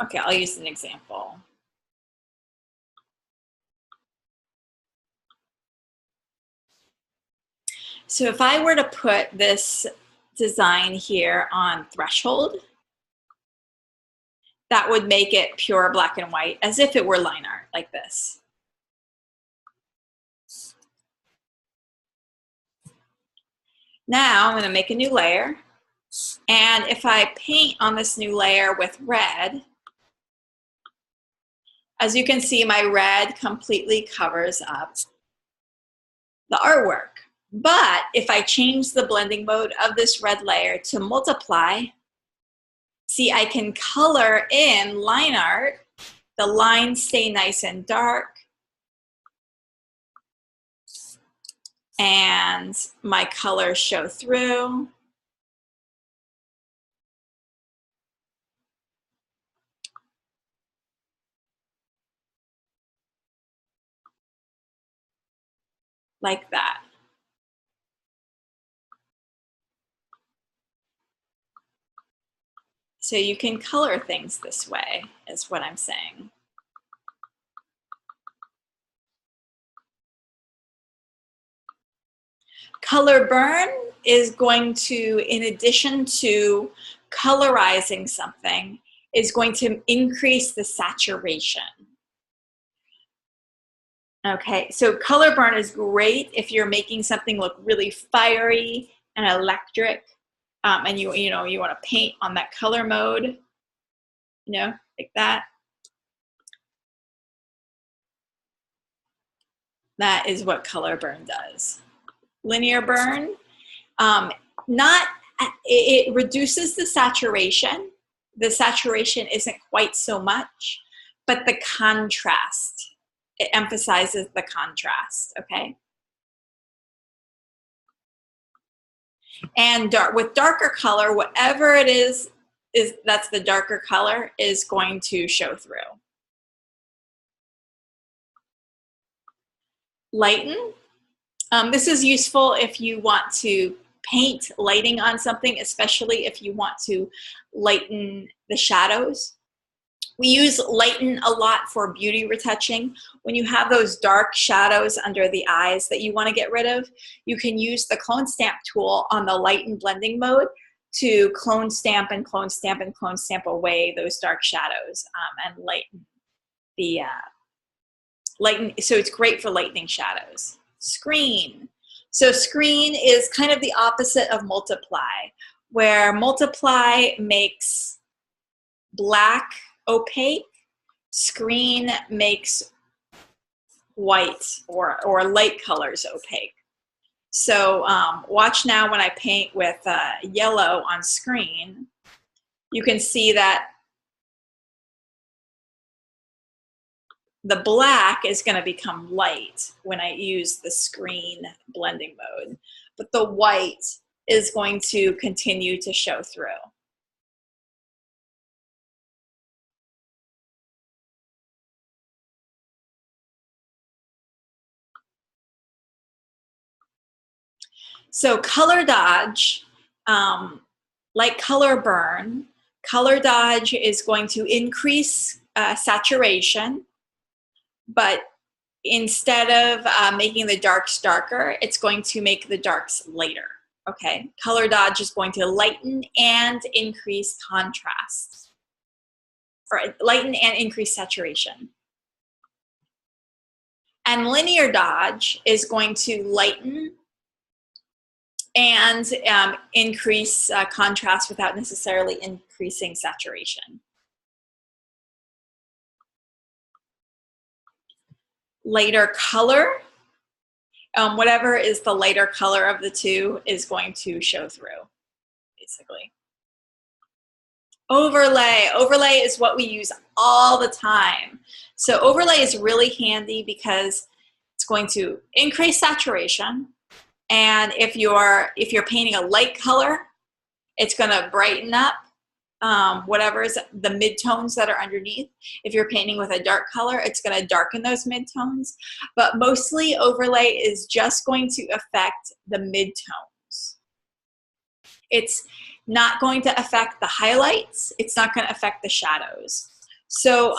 Okay, I'll use an example. So if I were to put this design here on threshold, that would make it pure black and white, as if it were line art, like this. Now I'm going to make a new layer. And if I paint on this new layer with red, As you can see, my red completely covers up the artwork. But if I change the blending mode of this red layer to multiply, see, I can color in line art. The lines stay nice and dark. And my colors show through. Like that. So you can color things this way, is what I'm saying. Color burn is going to, in addition to colorizing something, is going to increase the saturation. Okay, so color burn is great if you're making something look really fiery and electric, and you want to paint on that color mode, like that. That is what color burn does. Linear burn, it reduces the saturation. The saturation isn't quite so much, but the contrast, it emphasizes the contrast, okay? And with darker color, whatever it is that's the darker color is going to show through. Lighten. This is useful if you want to paint lighting on something, especially if you want to lighten the shadows. We use lighten a lot for beauty retouching. When you have those dark shadows under the eyes that you want to get rid of, you can use the clone stamp tool on the lighten blending mode to clone stamp and clone stamp and clone stamp away those dark shadows and lighten the so it's great for lightening shadows. Screen. So screen is kind of the opposite of multiply, where multiply makes black opaque, screen makes white or light colors opaque. So watch now when I paint with yellow on screen, you can see that the black is going to become light when I use the screen blending mode, but the white is going to continue to show through. So color dodge, like color burn, color dodge is going to increase saturation, but instead of making the darks darker, it's going to make the darks lighter, okay? Color dodge is going to lighten and increase contrast, or lighten and increase saturation. And linear dodge is going to lighten and increase contrast without necessarily increasing saturation. Lighter color, whatever is the lighter color of the two is going to show through, basically. Overlay. Overlay is what we use all the time. So overlay is really handy because it's going to increase saturation. And if you're painting a light color, it's going to brighten up whatever is the midtones that are underneath. If you're painting with a dark color, it's going to darken those midtones. But mostly overlay is just going to affect the midtones. It's not going to affect the highlights. It's not going to affect the shadows. So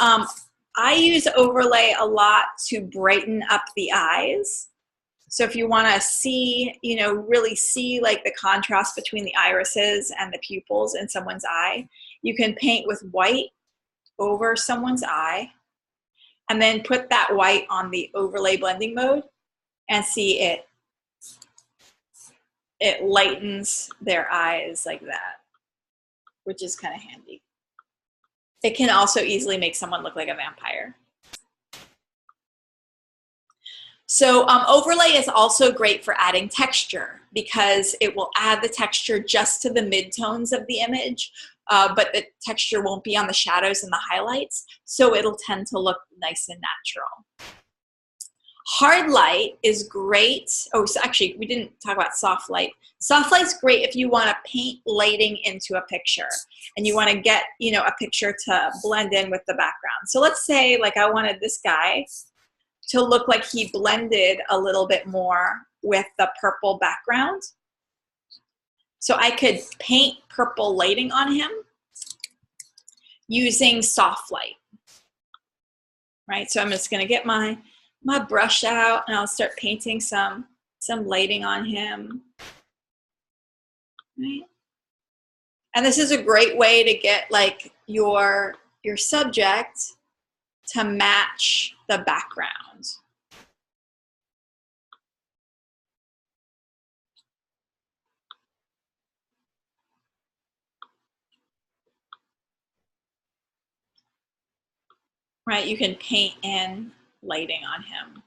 I use overlay a lot to brighten up the eyes. So if you want to see, really see like the contrast between the irises and the pupils in someone's eye, you can paint with white over someone's eye and then put that white on the overlay blending mode and see it lightens their eyes like that, which is kind of handy. It can also easily make someone look like a vampire. So overlay is also great for adding texture because it will add the texture just to the midtones of the image, but the texture won't be on the shadows and the highlights, so it'll tend to look nice and natural. Hard light is great. Oh, so actually, we didn't talk about soft light. Soft light's great if you want to paint lighting into a picture and you want to get, you know, a picture to blend in with the background. So let's say, like, I wanted this guy to look like he blended a little bit more with the purple background. So I could paint purple lighting on him using soft light, right? So I'm just gonna get my brush out and I'll start painting some lighting on him, right? And this is a great way to get like your subject to match the background. Right, you can paint in lighting on him.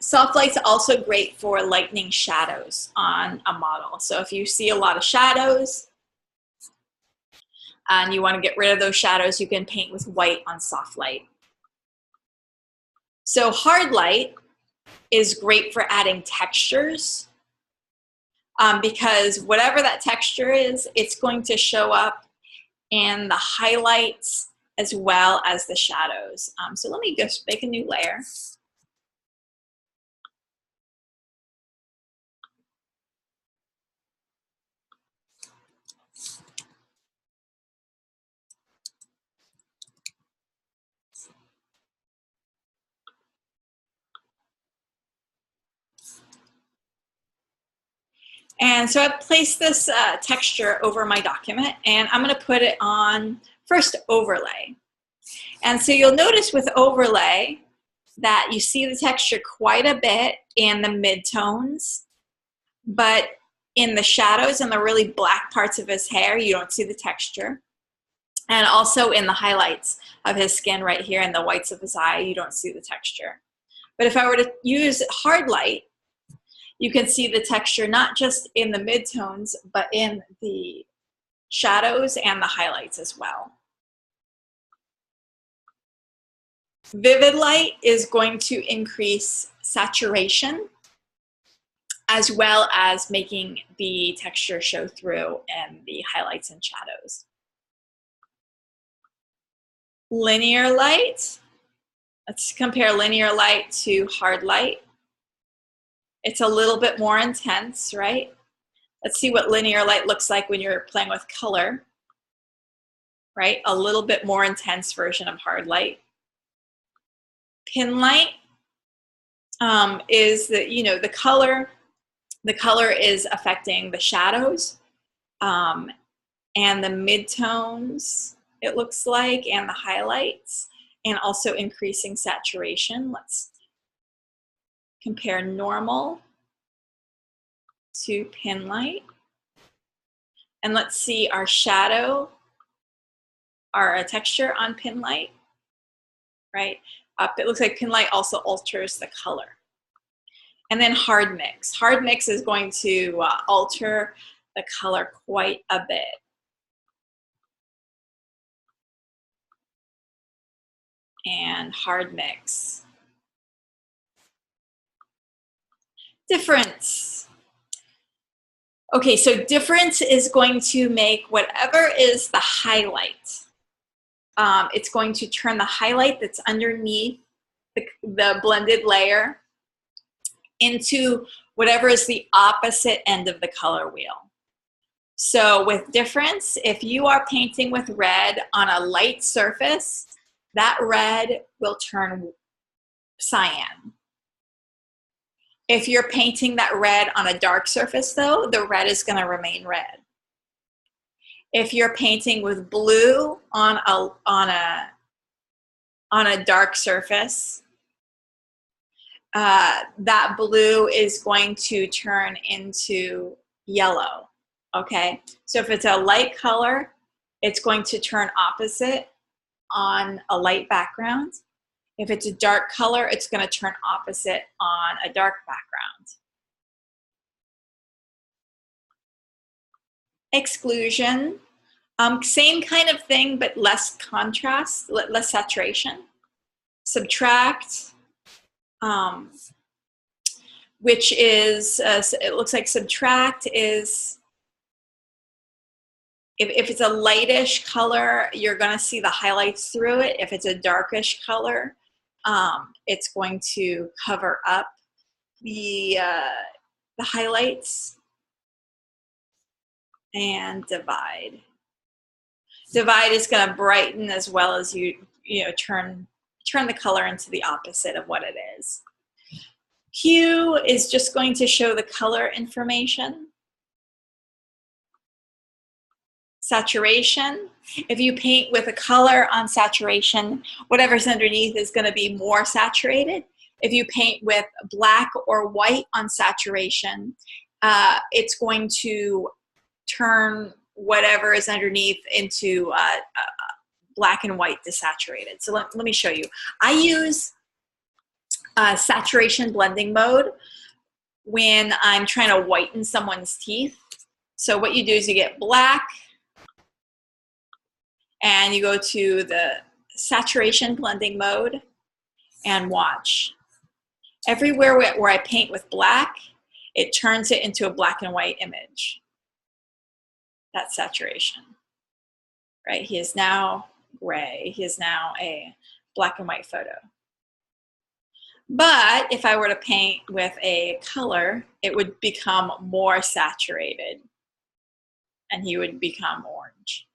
Soft light's also great for lightening shadows on a model. So if you see a lot of shadows and you want to get rid of those shadows, you can paint with white on soft light. So hard light is great for adding textures because whatever that texture is, it's going to show up in the highlights as well as the shadows. So let me just make a new layer. And so I've placed this texture over my document and I'm gonna put it on first overlay. And so you'll notice with overlay that you see the texture quite a bit in the midtones, but in the shadows and the really black parts of his hair, you don't see the texture. And also in the highlights of his skin right here and the whites of his eye, you don't see the texture. But if I were to use hard light, you can see the texture not just in the midtones, but in the shadows and the highlights as well. Vivid light is going to increase saturation as well as making the texture show through in the highlights and shadows. Linear light, let's compare linear light to hard light. It's a little bit more intense, right? Let's see what linear light looks like when you're playing with color, right? A little bit more intense version of hard light. Pin light is the color is affecting the shadows and the midtones, it looks like, and the highlights, and also increasing saturation. Let's compare normal to pin light. And let's see our shadow, our texture on pin light, right? It looks like pin light also alters the color. And then hard mix. Hard mix is going to alter the color quite a bit. And hard mix. Difference. Okay, so difference is going to make whatever is the highlight. It's going to turn the highlight that's underneath the blended layer into whatever is the opposite end of the color wheel. So with difference, if you are painting with red on a light surface, that red will turn cyan. If you're painting that red on a dark surface though, the red is gonna remain red. If you're painting with blue on a dark surface, that blue is going to turn into yellow, okay? So if it's a light color, it's going to turn opposite on a light background. If it's a dark color, it's going to turn opposite on a dark background. Exclusion, same kind of thing, but less contrast, less saturation. Subtract, which is, it looks like subtract is, if it's a lightish color, you're going to see the highlights through it. If it's a darkish color, it's going to cover up the highlights. And divide. Divide is going to brighten as well as you turn the color into the opposite of what it is. Hue is just going to show the color information. Saturation, if you paint with a color on saturation, whatever's underneath is going to be more saturated. If you paint with black or white on saturation, it's going to turn whatever is underneath into black and white desaturated. So let me show you. I use saturation blending mode when I'm trying to whiten someone's teeth. So what you do is you get black and you go to the saturation blending mode and watch. Everywhere where I paint with black, it turns it into a black and white image. That's saturation, right? He is now gray. He is now a black and white photo. But if I were to paint with a color, it would become more saturated and he would become orange.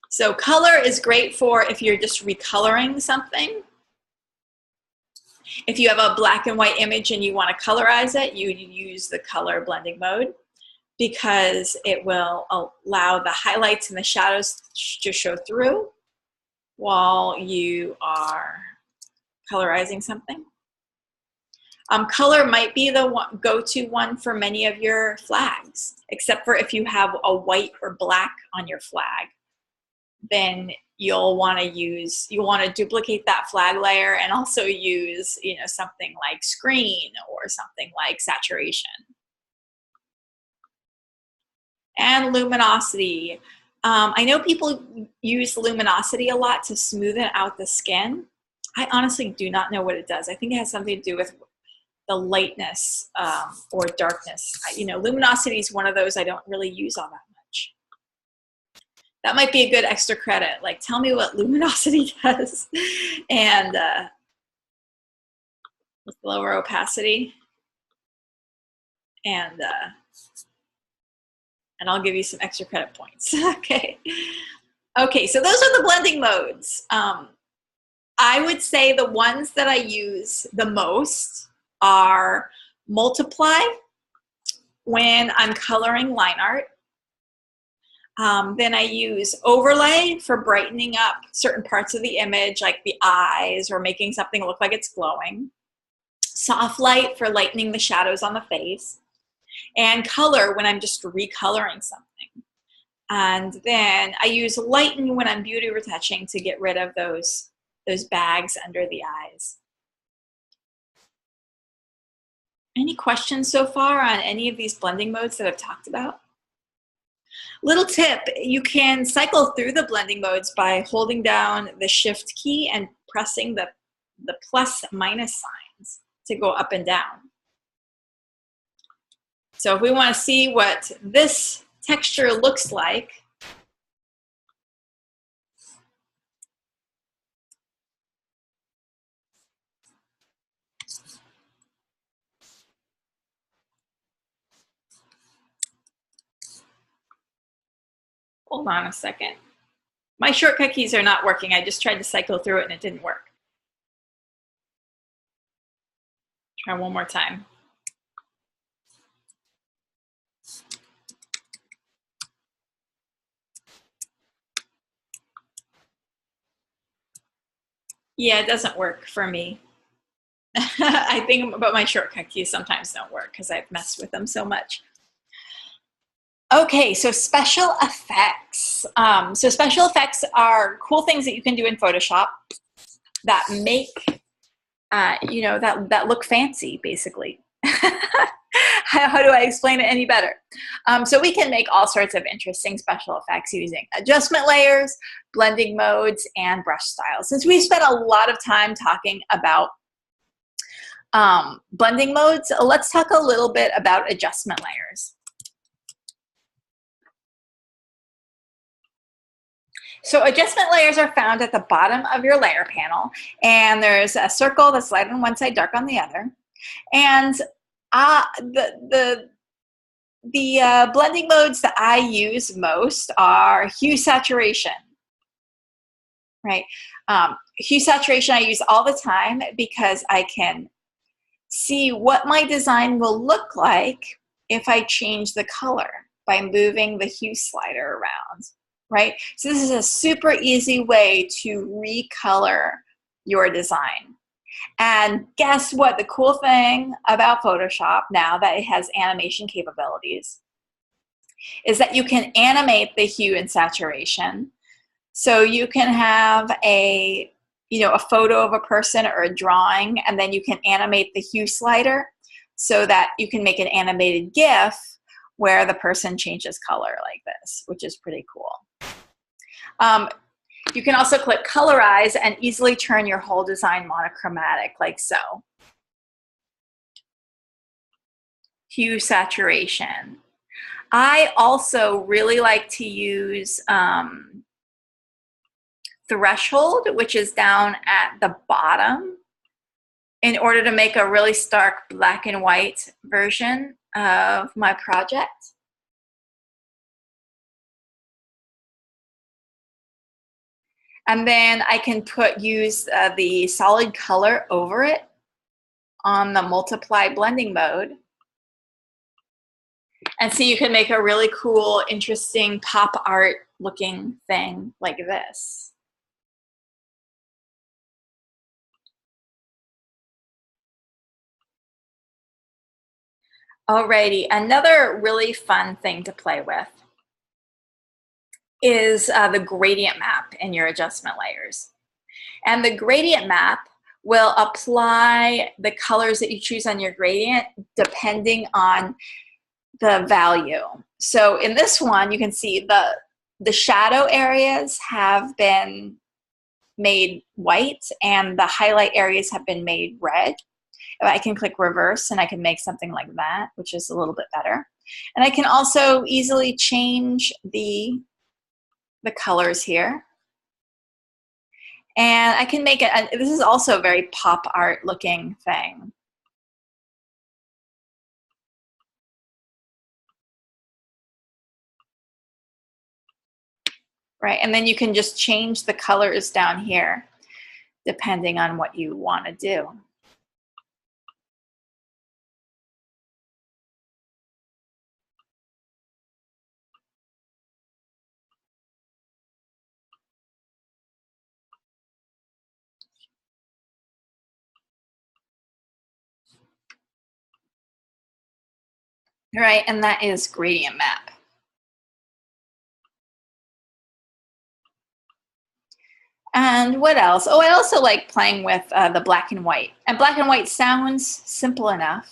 So color is great for if you're just recoloring something. If you have a black and white image and you want to colorize it, you use the color blending mode because it will allow the highlights and the shadows to show through while you are colorizing something. Color might be the go-to one for many of your flags, except for if you have a white or black on your flag. Then you'll want to duplicate that flag layer and also use, something like screen or something like saturation. And luminosity. I know people use luminosity a lot to smoothen out the skin. I honestly do not know what it does. I think it has something to do with the lightness or darkness. Luminosity is one of those I don't really use all that much. That might be a good extra credit. Like, tell me what luminosity does. And with lower opacity. And I'll give you some extra credit points. Okay. Okay, so those are the blending modes. I would say the ones that I use the most are multiply when I'm coloring line art. Then I use overlay for brightening up certain parts of the image, like the eyes or making something look like it's glowing. Soft light for lightening the shadows on the face. And color when I'm just recoloring something. And then I use lighten when I'm beauty retouching to get rid of those bags under the eyes. Any questions so far on any of these blending modes that I've talked about? Little tip, you can cycle through the blending modes by holding down the shift key and pressing the plus minus signs to go up and down. So if we want to see what this texture looks like, hold on a second. My shortcut keys are not working. I just tried to cycle through it and it didn't work. Try one more time. Yeah, it doesn't work for me. I think, but my shortcut keys sometimes don't work because I've messed with them so much. Okay, so special effects. So special effects are cool things that you can do in Photoshop that make, you know, that look fancy, basically. How do I explain it any better? So we can make all sorts of interesting special effects using adjustment layers, blending modes, and brush styles. Since we spent a lot of time talking about blending modes, let's talk a little bit about adjustment layers. So adjustment layers are found at the bottom of your layer panel, and there's a circle that's light on one side, dark on the other. And the blending modes that I use most are hue saturation, right? Hue saturation I use all the time because I can see what my design will look like if I change the color by moving the hue slider around, right? So this is a super easy way to recolor your design. And guess what? The cool thing about Photoshop, now that it has animation capabilities, is that you can animate the hue and saturation. So you can have a, you know, a photo of a person or a drawing, and then you can animate the hue slider so that you can make an animated GIF where the person changes color like this, which is pretty cool. You can also click colorize and easily turn your whole design monochromatic like so. Hue saturation. I also really like to use threshold, which is down at the bottom, in order to make a really stark black and white version of my project. And then I can use the solid color over it on the multiply blending mode. And so you can make a really cool, interesting pop art looking thing like this. Alrighty, another really fun thing to play with is the gradient map in your adjustment layers. And the gradient map will apply the colors that you choose on your gradient depending on the value. So in this one, you can see the shadow areas have been made white and the highlight areas have been made red. I can click reverse and I can make something like that, which is a little bit better. And I can also easily change the colors here. And I can make it, this is also a very pop art looking thing. Right, and then you can just change the colors down here depending on what you want to do. Right, and that is gradient map. And what else? Oh, I also like playing with the black and white. And black and white sounds simple enough.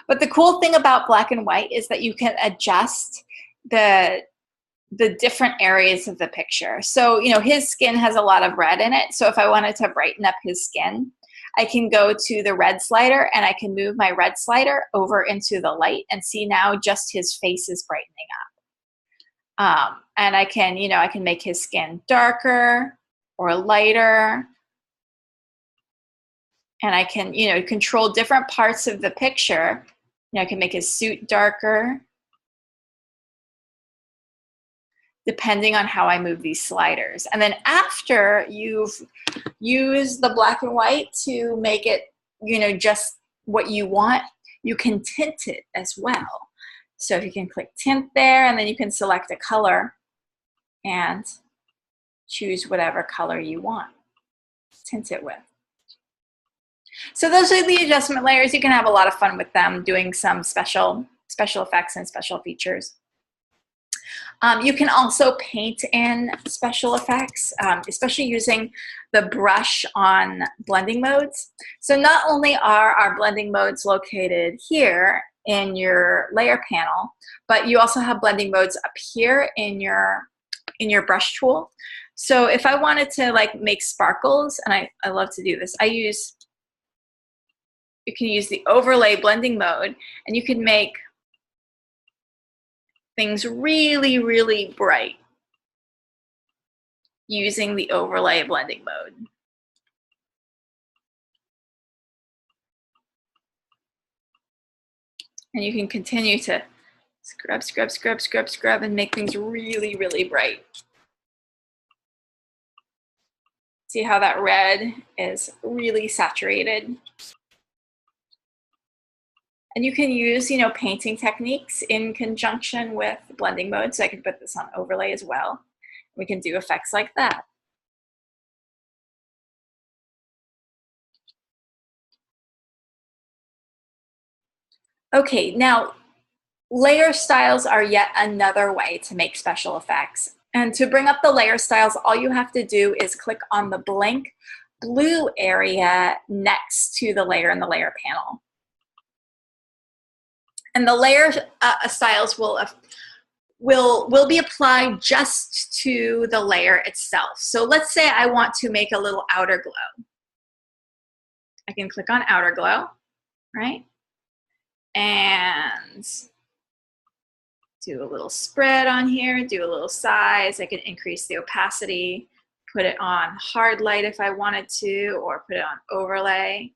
But the cool thing about black and white is that you can adjust the different areas of the picture. So, you know, his skin has a lot of red in it. So if I wanted to brighten up his skin, I can go to the red slider and I can move my red slider over into the light and see now just his face is brightening up. And I can, you know, I can make his skin darker or lighter. And I can, you know, control different parts of the picture. You know, I can make his suit darker depending on how I move these sliders. And then after you've used the black and white to make it, you know, just what you want, you can tint it as well. So if you can click tint there, and then you can select a color and choose whatever color you want to tint it with. So those are the adjustment layers. You can have a lot of fun with them, doing some special effects and special features. You can also paint in special effects, especially using the brush on blending modes. So not only are our blending modes located here in your layer panel, but you also have blending modes up here in your brush tool. So if I wanted to like make sparkles, and I love to do this, you can use the overlay blending mode, and you can make things really, really bright using the overlay blending mode. And you can continue to scrub, scrub, scrub, scrub, scrub, and make things really, really bright. See how that red is really saturated? And you can use, you know, painting techniques in conjunction with blending mode. So I can put this on overlay as well. We can do effects like that. Okay, now layer styles are yet another way to make special effects. And to bring up the layer styles, all you have to do is click on the blank blue area next to the layer in the layer panel. And the layer styles will be applied just to the layer itself. So let's say I want to make a little outer glow. I can click on outer glow, right? And do a little spread on here, do a little size. I can increase the opacity, put it on hard light if I wanted to, or put it on overlay.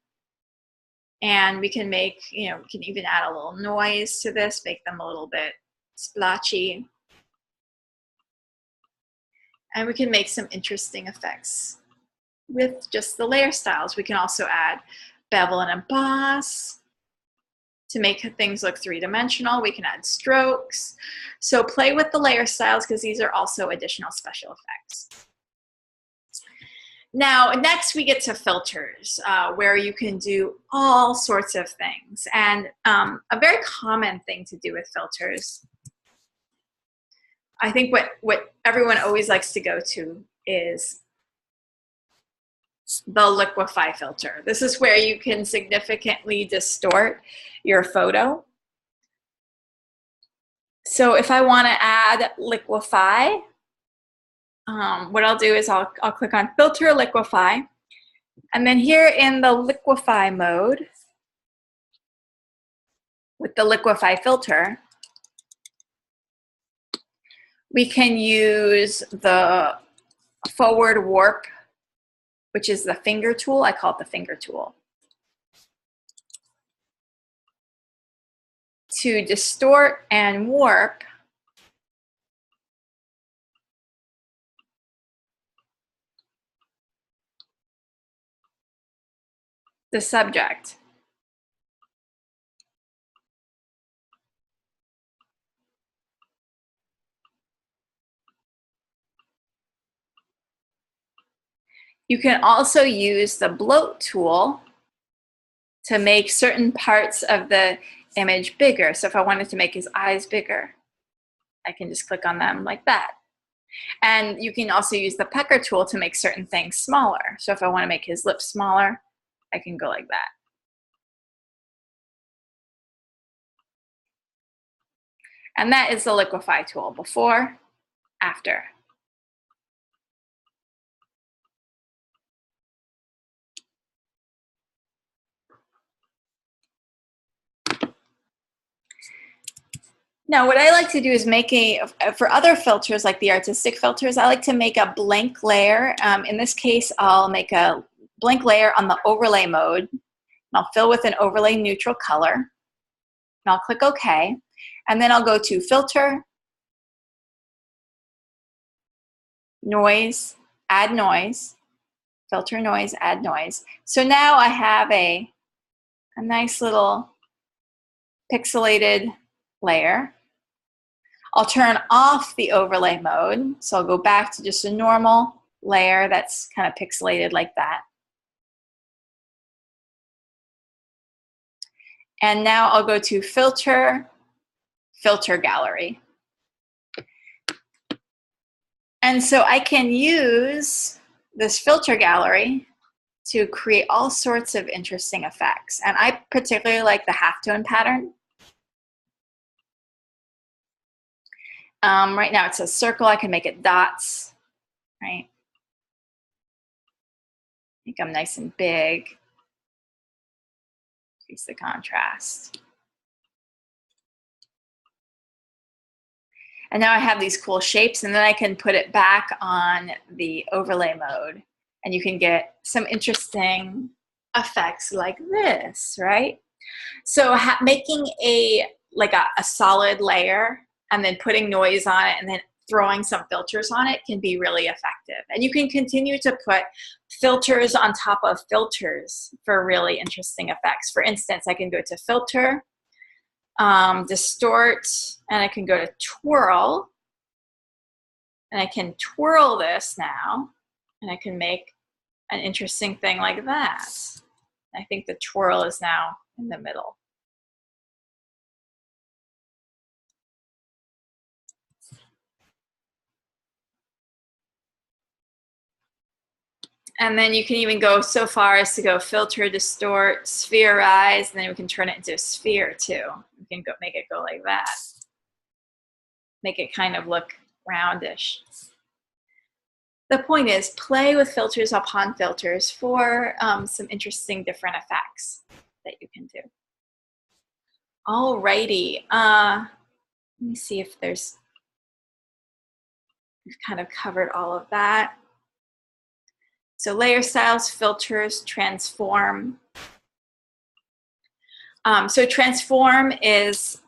And we can make, you know, we can even add a little noise to this, make them a little bit splotchy. And we can make some interesting effects with just the layer styles. We can also add bevel and emboss to make things look three-dimensional. We can add strokes. So play with the layer styles because these are also additional special effects. Now, next we get to filters, where you can do all sorts of things. And a very common thing to do with filters, I think what everyone always likes to go to is the liquefy filter. This is where you can significantly distort your photo. So if I want to add liquefy, what I'll do is I'll click on filter liquefy, and then here in the liquefy mode with the liquefy filter, we can use the forward warp, which is the finger tool. I call it the finger tool, to distort and warp the subject. You can also use the bloat tool to make certain parts of the image bigger. So if I wanted to make his eyes bigger, I can just click on them like that. And you can also use the pecker tool to make certain things smaller. So if I want to make his lips smaller, I can go like that. And that is the liquefy tool, before, after. Now, what I like to do is make for other filters like the artistic filters, I like to make a blank layer. In this case, I'll make a blank layer on the overlay mode. And I'll fill with an overlay neutral color. And I'll click OK. And then I'll go to Filter, Noise, Add Noise, Filter Noise, Add Noise. So now I have a nice little pixelated layer. I'll turn off the overlay mode, so I'll go back to just a normal layer that's kind of pixelated like that. And now I'll go to Filter, Filter Gallery. And so I can use this filter gallery to create all sorts of interesting effects. And I particularly like the halftone pattern. Right now it's a circle. I can make it dots, right? Make them nice and big. Increase the contrast. And now I have these cool shapes, and then I can put it back on the overlay mode, and you can get some interesting effects like this, right? So making a solid layer and then putting noise on it and then throwing some filters on it can be really effective. And you can continue to put filters on top of filters for really interesting effects. For instance, I can go to Filter, Distort, and I can go to Twirl, and I can twirl this now, and I can make an interesting thing like that. I think the twirl is now in the middle. And then you can even go so far as to go Filter, Distort, Spherize, and then we can turn it into a sphere too. We can go make it go like that. Make it kind of look roundish. The point is, play with filters upon filters for some interesting different effects that you can do. Alrighty, let me see if we've kind of covered all of that. So layer styles, filters, transform. So transform is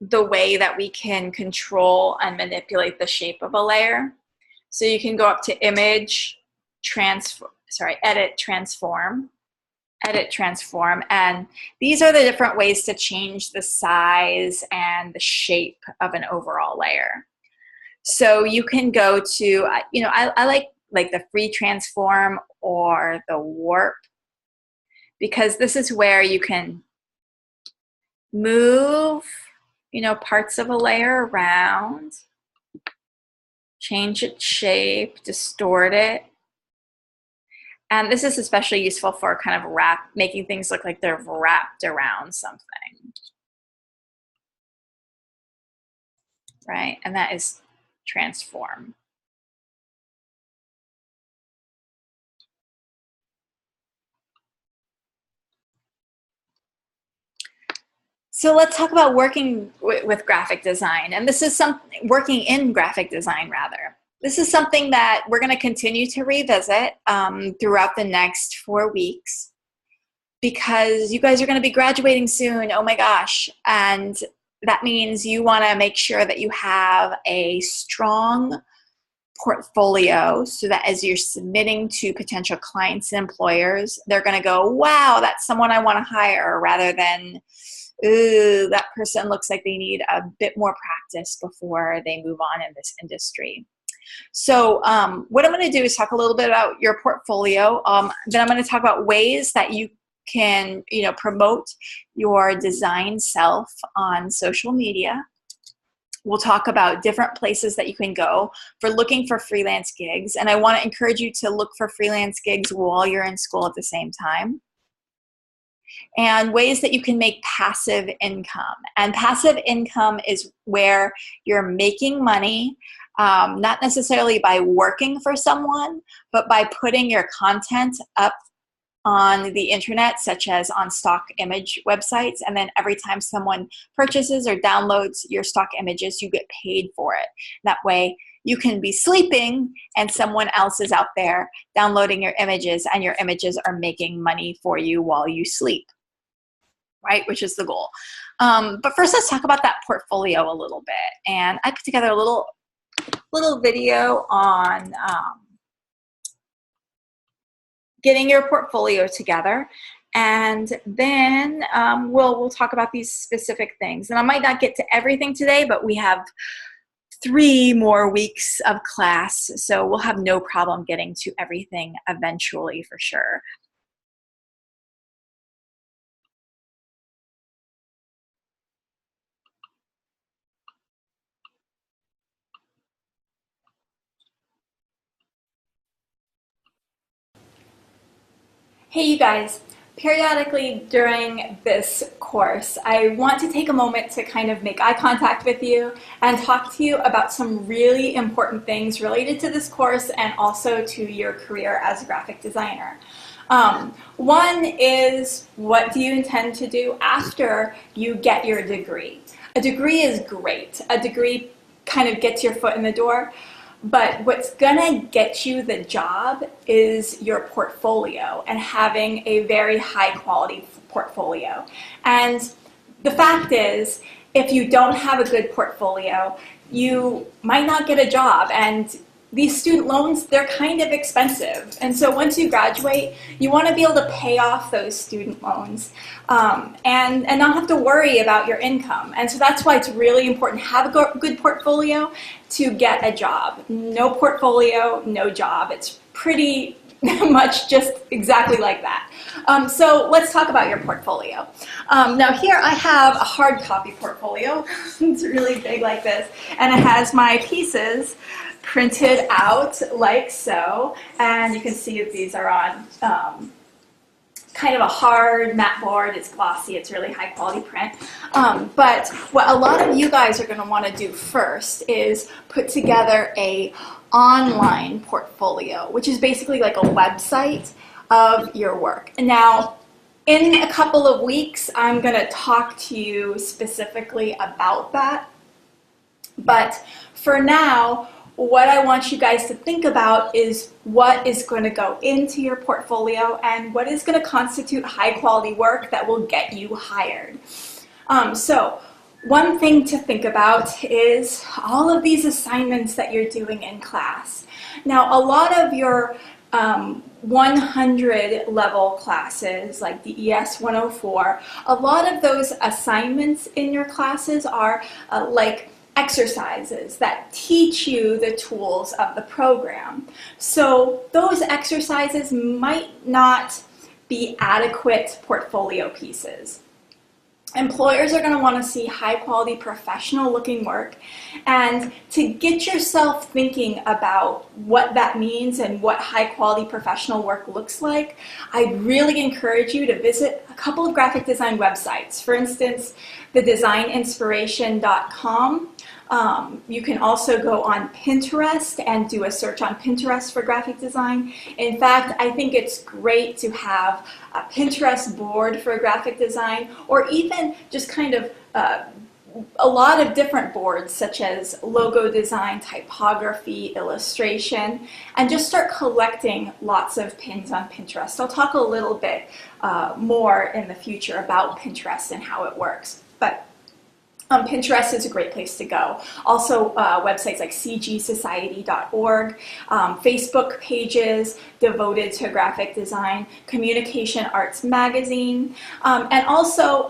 the way that we can control and manipulate the shape of a layer. So you can go up to Image, Edit, Transform, and these are the different ways to change the size and the shape of an overall layer. So you can go to, I like the free transform or the warp, because this is where you can move, parts of a layer around, change its shape, distort it. And this is especially useful for kind of making things look like they're wrapped around something. Right? And that is transform. So let's talk about working with graphic design. And this is working in graphic design, rather. This is something that we're going to continue to revisit throughout the next 4 weeks, because you guys are going to be graduating soon. Oh my gosh. And that means you want to make sure that you have a strong portfolio so that as you're submitting to potential clients and employers, they're going to go, wow, that's someone I want to hire, rather than, ooh, that person looks like they need a bit more practice before they move on in this industry. So what I'm going to do is talk a little bit about your portfolio. Then I'm going to talk about ways that you can, promote your design self on social media. We'll talk about different places that you can go for looking for freelance gigs. And I want to encourage you to look for freelance gigs while you're in school at the same time. And ways that you can make passive income. And passive income is where you're making money, not necessarily by working for someone, but by putting your content up on the internet, such as on stock image websites. And then every time someone purchases or downloads your stock images, you get paid for it. That way you can be sleeping and someone else is out there downloading your images, and your images are making money for you while you sleep. Right, which is the goal. But first, let's talk about that portfolio a little bit. And I put together a little video on getting your portfolio together, and then we'll talk about these specific things. And I might not get to everything today, but we have 3 more weeks of class, so we'll have no problem getting to everything eventually, for sure. Hey you guys, periodically during this course, I want to take a moment to kind of make eye contact with you and talk to you about some really important things related to this course and also to your career as a graphic designer. One is, what do you intend to do after you get your degree? A degree is great. A degree kind of gets your foot in the door. But what's gonna get you the job is your portfolio and having a very high quality portfolio. And the fact is, if you don't have a good portfolio, you might not get a job. And these student loans, they're kind of expensive. And so once you graduate, you want to be able to pay off those student loans and not have to worry about your income. And so that's why it's really important to have a good portfolio to get a job. No portfolio, no job. It's pretty much just exactly like that. So let's talk about your portfolio. Now here I have a hard copy portfolio. It's really big like this, and it has my pieces printed out like so, and you can see that these are on kind of a hard matte board. It's glossy, it's really high quality print. But what a lot of you guys are going to want to do first is put together a online portfolio, which is basically like a website of your work. Now, in a couple of weeks, I'm going to talk to you specifically about that. But for now, what I want you guys to think about is what is going to go into your portfolio and what is going to constitute high quality work that will get you hired. So one thing to think about is all of these assignments that you're doing in class. Now, a lot of your 100 level classes like DES460, a lot of those assignments in your classes are like exercises that teach you the tools of the program. So those exercises might not be adequate portfolio pieces. Employers are going to want to see high quality professional looking work, and to get yourself thinking about what that means and what high quality professional work looks like, I'd really encourage you to visit a couple of graphic design websites. For instance, thedesigninspiration.com. You can also go on Pinterest and do a search on Pinterest for graphic design. In fact, I think it's great to have a Pinterest board for graphic design, or even just kind of a lot of different boards such as logo design, typography, illustration, and just start collecting lots of pins on Pinterest. I'll talk a little bit more in the future about Pinterest and how it works. But Pinterest is a great place to go. Also, websites like cgsociety.org, Facebook pages devoted to graphic design, Communication Arts Magazine, and also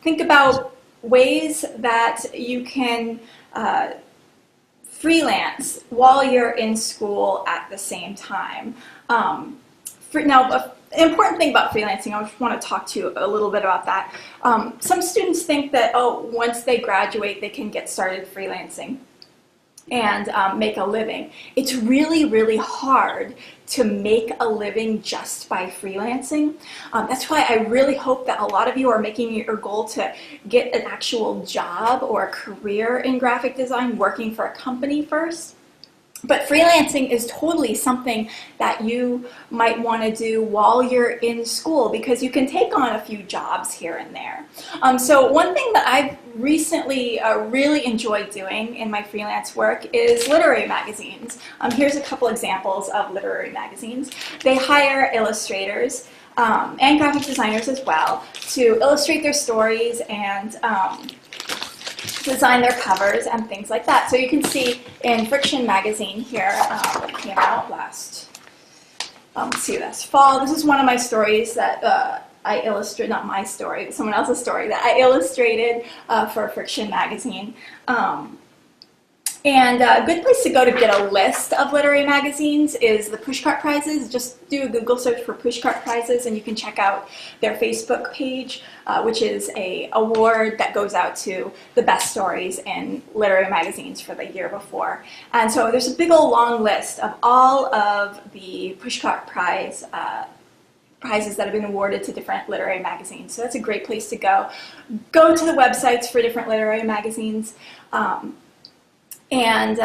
think about ways that you can freelance while you're in school at the same time. Now, an important thing about freelancing, I just want to talk to you a little bit about that. Some students think that, oh, once they graduate, they can get started freelancing and make a living. It's really, really hard to make a living just by freelancing. That's why I really hope that a lot of you are making it your goal to get an actual job or a career in graphic design, working for a company first. But freelancing is totally something that you might want to do while you're in school, because you can take on a few jobs here and there. So one thing that I've recently really enjoyed doing in my freelance work is literary magazines. Here's a couple examples of literary magazines. They hire illustrators and graphic designers as well to illustrate their stories and design their covers and things like that. So you can see in Friction magazine here, that came out last fall. This is one of my stories that I illustrated, not my story, but someone else's story that I illustrated for Friction magazine. And a good place to go to get a list of literary magazines is the Pushcart Prizes. Just do a Google search for Pushcart Prizes and you can check out their Facebook page, which is an award that goes out to the best stories in literary magazines for the year before. And so there's a big old long list of all of the Pushcart Prize prizes that have been awarded to different literary magazines. So that's a great place to go. Go to the websites for different literary magazines. And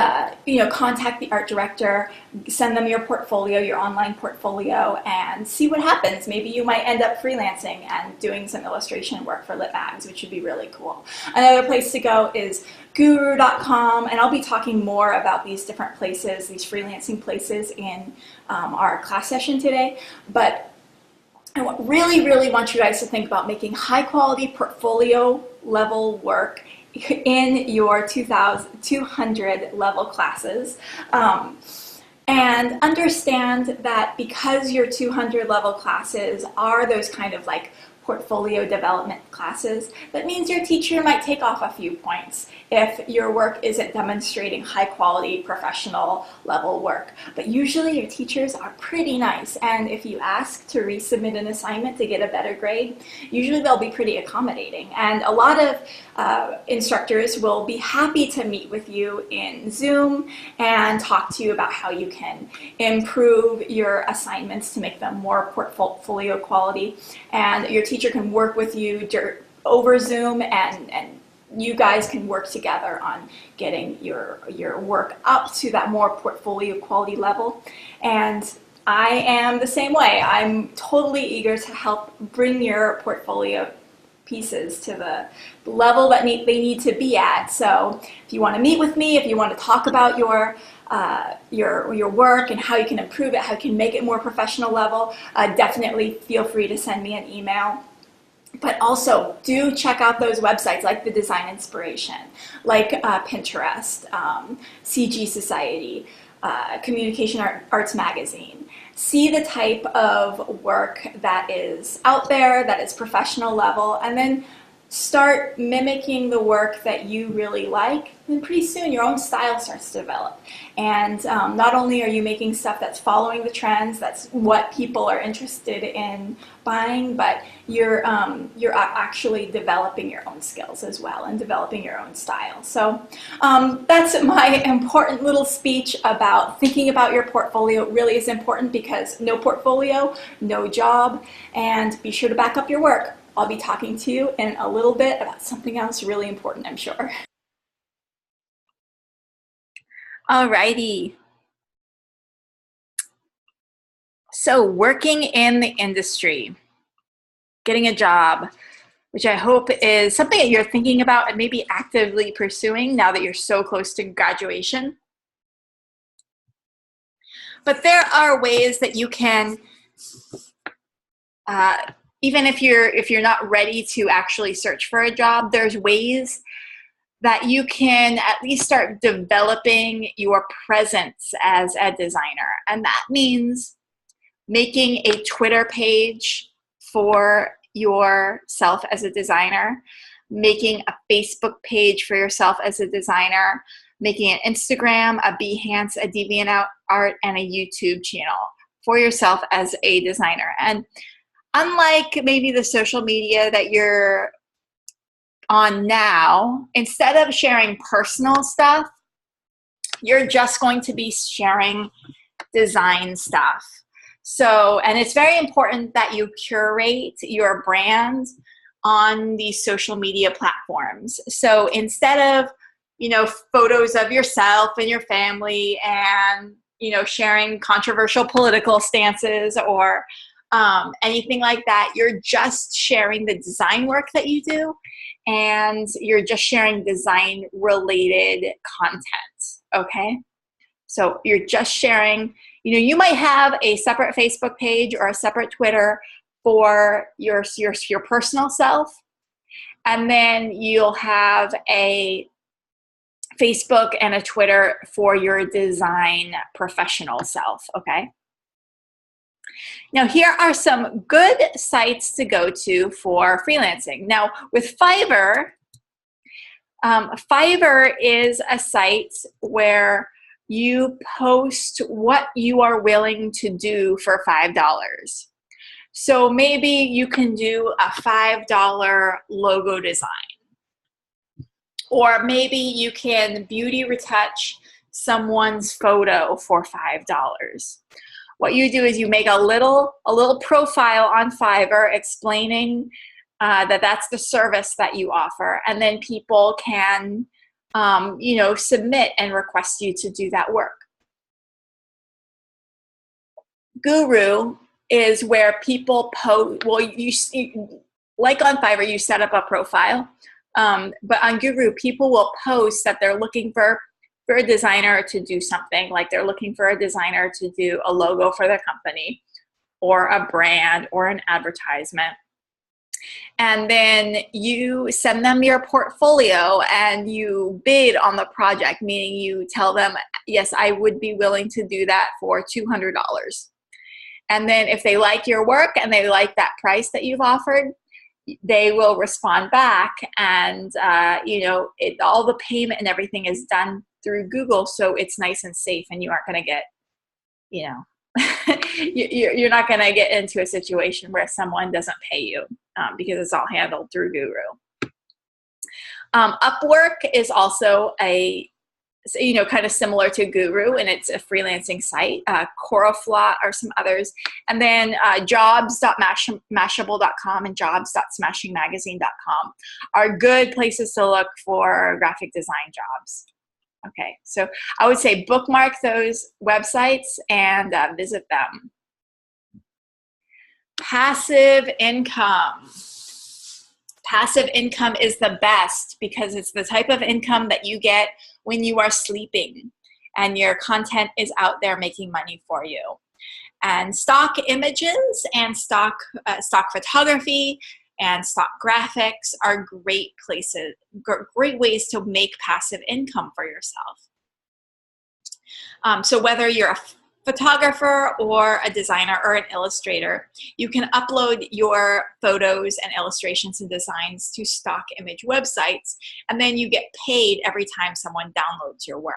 contact the art director, send them your portfolio, your online portfolio, and see what happens. Maybe you might end up freelancing and doing some illustration work for Lit Mags, which would be really cool. Another place to go is guru.com, and I'll be talking more about these different places, these freelancing places in our class session today. But I really, really want you guys to think about making high quality portfolio level work in your 200 level classes, and understand that because your 200 level classes are those kind of like portfolio development classes, that means your teacher might take off a few points if your work isn't demonstrating high quality professional level work. But usually your teachers are pretty nice, and if you ask to resubmit an assignment to get a better grade, usually they'll be pretty accommodating. And a lot of instructors will be happy to meet with you in Zoom and talk to you about how you can improve your assignments to make them more portfolio quality. And your teacher can work with you over Zoom, and you guys can work together on getting your work up to that more portfolio quality level. And I am the same way. I'm totally eager to help bring your portfolio pieces to the level that they need to be at. So if you want to meet with me, if you want to talk about your work and how you can improve it, how you can make it more professional level, definitely feel free to send me an email. But also do check out those websites like the Design Inspiration, like Pinterest, CG Society, Communication Arts Magazine. See the type of work that is out there, that is professional level, and then start mimicking the work that you really like, and pretty soon your own style starts to develop. And not only are you making stuff that's following the trends, that's what people are interested in buying, but you're actually developing your own skills as well and developing your own style. So that's my important little speech about thinking about your portfolio. It really is important, because no portfolio, no job, and be sure to back up your work. I'll be talking to you in a little bit about something else really important, I'm sure. Alrighty. So working in the industry, getting a job, which I hope is something that you're thinking about and maybe actively pursuing now that you're so close to graduation. But there are ways that you can, even if you're not ready to actually search for a job, there's ways that you can at least start developing your presence as a designer. And that means making a Twitter page for yourself as a designer, making a Facebook page for yourself as a designer, making an Instagram, a Behance, a DeviantArt, and a YouTube channel for yourself as a designer. And unlike maybe the social media that you're on now, instead of sharing personal stuff, you're just going to be sharing design stuff. So, and it's very important that you curate your brand on these social media platforms. So instead of, photos of yourself and your family and, sharing controversial political stances or anything like that, you're just sharing the design work that you do, and you're just sharing design related content, okay? So you're just sharing, you might have a separate Facebook page or a separate Twitter for your personal self, and then you'll have a Facebook and a Twitter for your design professional self, okay? Now, here are some good sites to go to for freelancing. Now, with Fiverr, Fiverr is a site where you post what you are willing to do for $5. So maybe you can do a $5 logo design. Or maybe you can beauty retouch someone's photo for $5. What you do is you make a little profile on Fiverr explaining that that's the service that you offer, and then people can, you know, submit and request you to do that work. Guru is where people post. Well, like on Fiverr, you set up a profile, but on Guru, people will post that they're looking for a designer to do something, like they're looking for a designer to do a logo for their company or a brand or an advertisement. And then you send them your portfolio and you bid on the project, meaning you tell them, yes, I would be willing to do that for $200. And then if they like your work and they like that price that you've offered, they will respond back, and you know, all the payment and everything is done through Google, so it's nice and safe, and you aren't going to get, you know, you're not going to get into a situation where someone doesn't pay you, because it's all handled through Guru. Upwork is also you know, kind of similar to Guru, and it's a freelancing site. Coraflot are some others. And then jobs.mashable.com and jobs.smashingmagazine.com are good places to look for graphic design jobs. Okay, so I would say bookmark those websites and visit them. Passive income. Passive income is the best because it's the type of income that you get when you are sleeping and your content is out there making money for you. And stock images and stock photography and stock graphics are great ways to make passive income for yourself. So whether you're a photographer or a designer or an illustrator, you can upload your photos and illustrations and designs to stock image websites, and then you get paid every time someone downloads your work.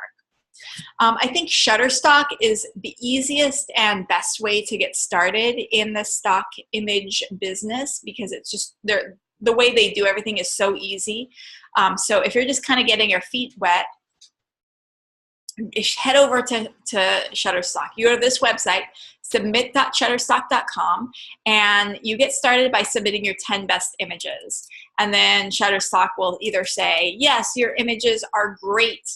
I think Shutterstock is the easiest and best way to get started in the stock image business, because it's just the way they do everything is so easy. So if you're just kind of getting your feet wet, head over to Shutterstock. You go to this website, submit.shutterstock.com, and you get started by submitting your 10 best images. And then Shutterstock will either say, yes, your images are great,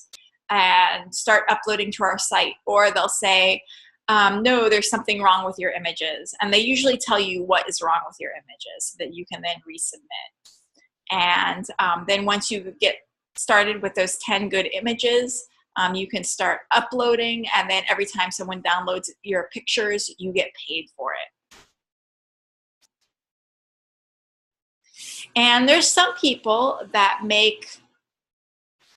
and start uploading to our site, or they'll say, no, there's something wrong with your images. And they usually tell you what is wrong with your images so that you can then resubmit. And then once you get started with those 10 good images, you can start uploading, and then every time someone downloads your pictures, you get paid for it. And there's some people that make,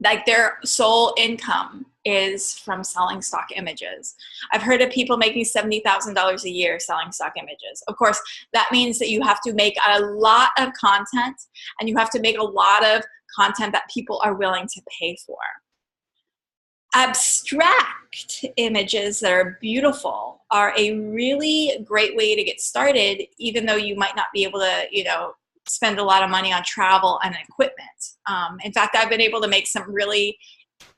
like, their sole income is from selling stock images. I've heard of people making $70,000 a year selling stock images. Of course, that means that you have to make a lot of content, and you have to make a lot of content that people are willing to pay for. Abstract images that are beautiful are a really great way to get started, even though you might not be able to, you know, spend a lot of money on travel and equipment. In fact, I've been able to make some really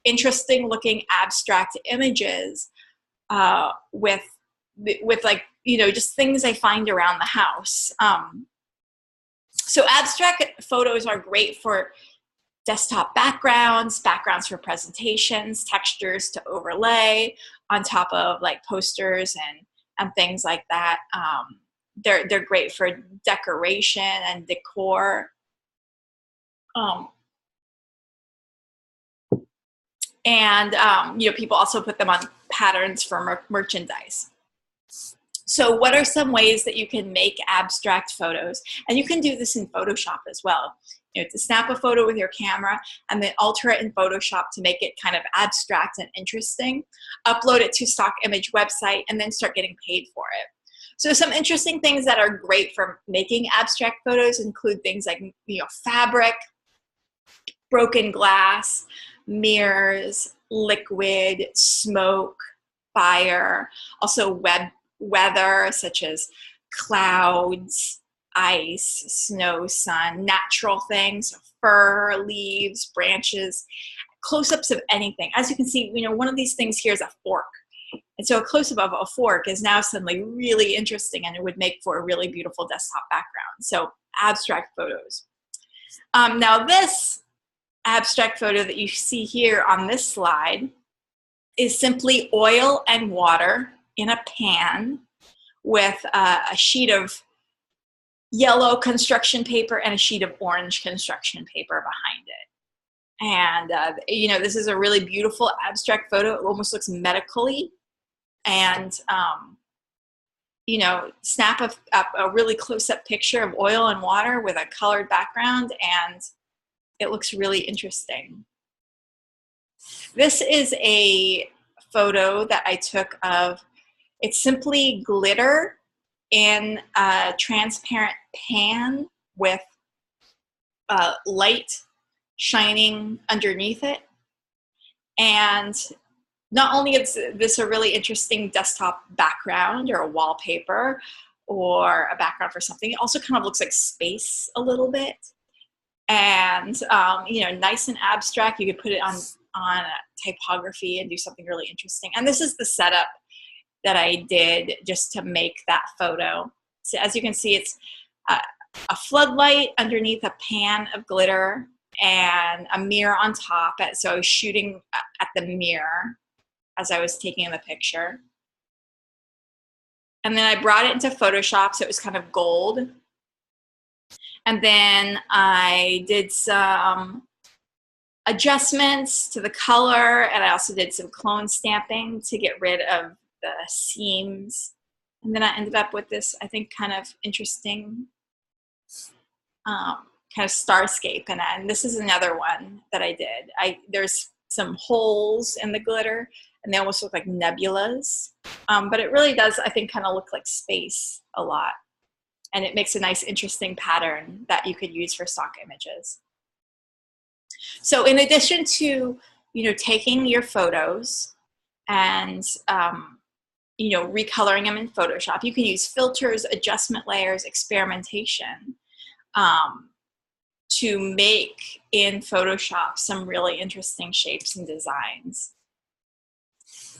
interesting looking abstract images with like, you know, just things I find around the house. So abstract photos are great for desktop backgrounds for presentations, textures to overlay on top of like posters and things like that. They're great for decoration and decor. You know, people also put them on patterns for merchandise. So what are some ways that you can make abstract photos? And you can do this in Photoshop as well. You know, to snap a photo with your camera and then alter it in Photoshop to make it kind of abstract and interesting, upload it to stock image website, and then start getting paid for it. So some interesting things that are great for making abstract photos include things like, you know, fabric, broken glass, mirrors, liquid, smoke, fire, also weather such as clouds, ice, snow, sun, natural things, fur, leaves, branches, close-ups of anything. As you can see, you know, one of these things here is a fork. And so a close-up of a fork is now suddenly really interesting, and it would make for a really beautiful desktop background. So abstract photos. Now this abstract photo that you see here on this slide is simply oil and water in a pan with a sheet of yellow construction paper and a sheet of orange construction paper behind it. And you know, this is a really beautiful abstract photo. It almost looks medically. And you know, snap a really close-up picture of oil and water with a colored background, and it looks really interesting. This is a photo that I took of, it's simply glitter in a transparent pan with light shining underneath it. And not only is this a really interesting desktop background or a wallpaper or a background for something, it also kind of looks like space a little bit. And you know, nice and abstract. You could put it on typography and do something really interesting. And this is the setup that I did just to make that photo. So as you can see, it's a floodlight underneath a pan of glitter and a mirror on top. So I was shooting at the mirror as I was taking the picture. And then I brought it into Photoshop, so it was kind of gold. And then I did some adjustments to the color, and I also did some clone stamping to get rid of the seams. And then I ended up with this, I think, kind of interesting kind of starscape. And this is another one that I did. There's some holes in the glitter, and they almost look like nebulas. But it really does, I think, kind of look like space a lot. And it makes a nice, interesting pattern that you could use for stock images. So in addition to, you know, taking your photos and, you know, recoloring them in Photoshop, you can use filters, adjustment layers, experimentation to make in Photoshop some really interesting shapes and designs.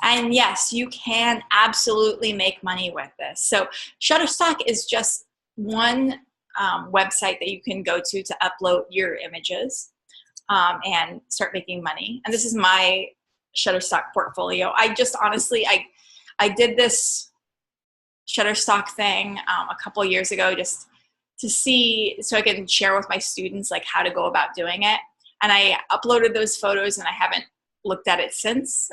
And yes, you can absolutely make money with this. So Shutterstock is just one website that you can go to upload your images and start making money. And this is my Shutterstock portfolio. I just honestly, I did this Shutterstock thing a couple of years ago just to see, so I can share with my students like how to go about doing it. And I uploaded those photos and I haven't looked at it since.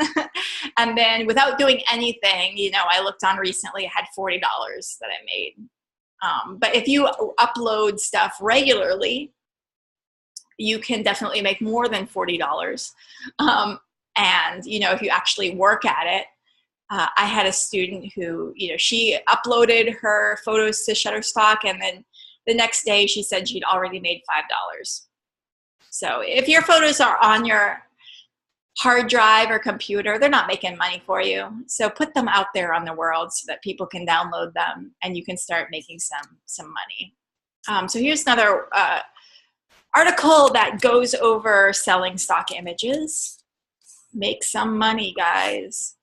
And then without doing anything, you know, I looked on recently, I had $40 that I made. But if you upload stuff regularly, you can definitely make more than $40. And, you know, if you actually work at it, I had a student who, you know, she uploaded her photos to Shutterstock, and then the next day she said she'd already made $5. So if your photos are on your hard drive or computer, they're not making money for you. So put them out there on the world so that people can download them and you can start making some money. So here's another article that goes over selling stock images. Make some money, guys.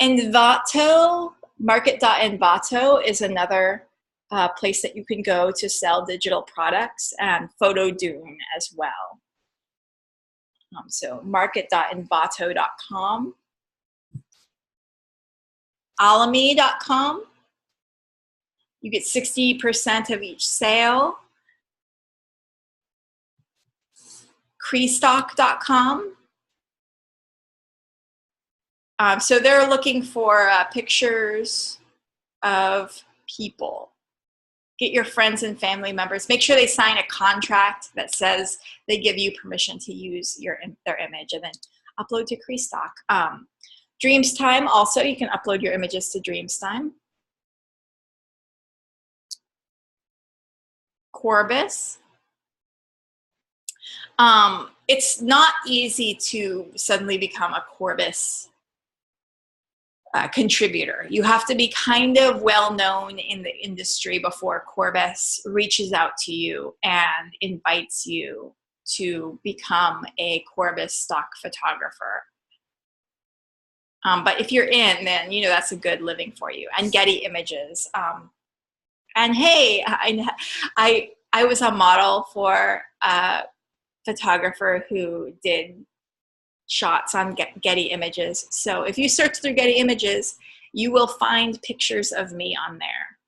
Envato, market.envato is another place that you can go to sell digital products, and Photodune as well. So market.envato.com. Alamy.com. You get 60% of each sale. Crestock.com. So they're looking for pictures of people. Get your friends and family members. Make sure they sign a contract that says they give you permission to use their image, and then upload to Crestock. Dreamstime also, you can upload your images to Dreamstime. Corbis. It's not easy to suddenly become a Corbis contributor. You have to be kind of well known in the industry before Corbis reaches out to you and invites you to become a Corbis stock photographer. But if you're in, then that's a good living for you. And Getty Images. And hey, I was a model for a photographer who did shots on Getty Images. So if you search through Getty Images, you will find pictures of me on there.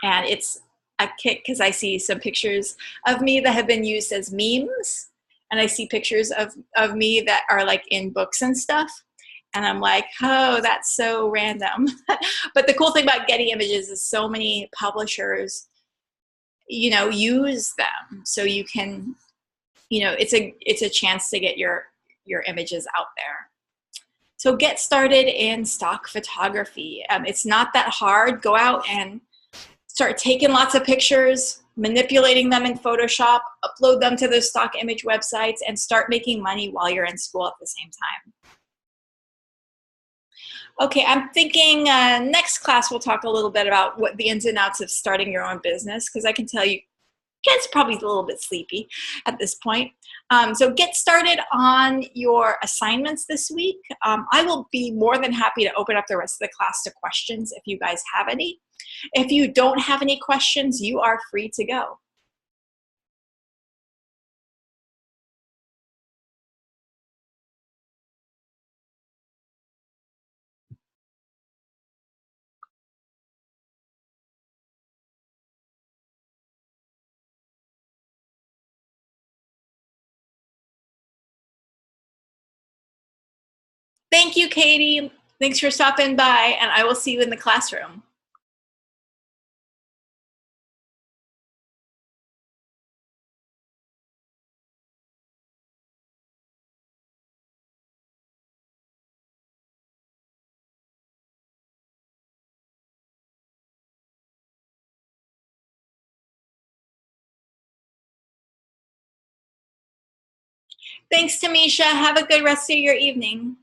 And it's a kick because I see some pictures of me that have been used as memes. And I see pictures of me that are like in books and stuff. And I'm like, oh, that's so random. But the cool thing about Getty Images is so many publishers, use them. So you can, it's a chance to get your images out there. So get started in stock photography. It's not that hard. Go out and start taking lots of pictures, manipulating them in Photoshop, upload them to those stock image websites, and start making money while you're in school at the same time. Okay, I'm thinking next class we'll talk a little bit about what the ins and outs of starting your own business, because I can tell you kids probably a little bit sleepy at this point. So get started on your assignments this week. I will be more than happy to open up the rest of the class to questions if you guys have any. If you don't have any questions, you are free to go. Thank you, Katie. Thanks for stopping by, and I will see you in the classroom. Thanks, Tamisha. Have a good rest of your evening.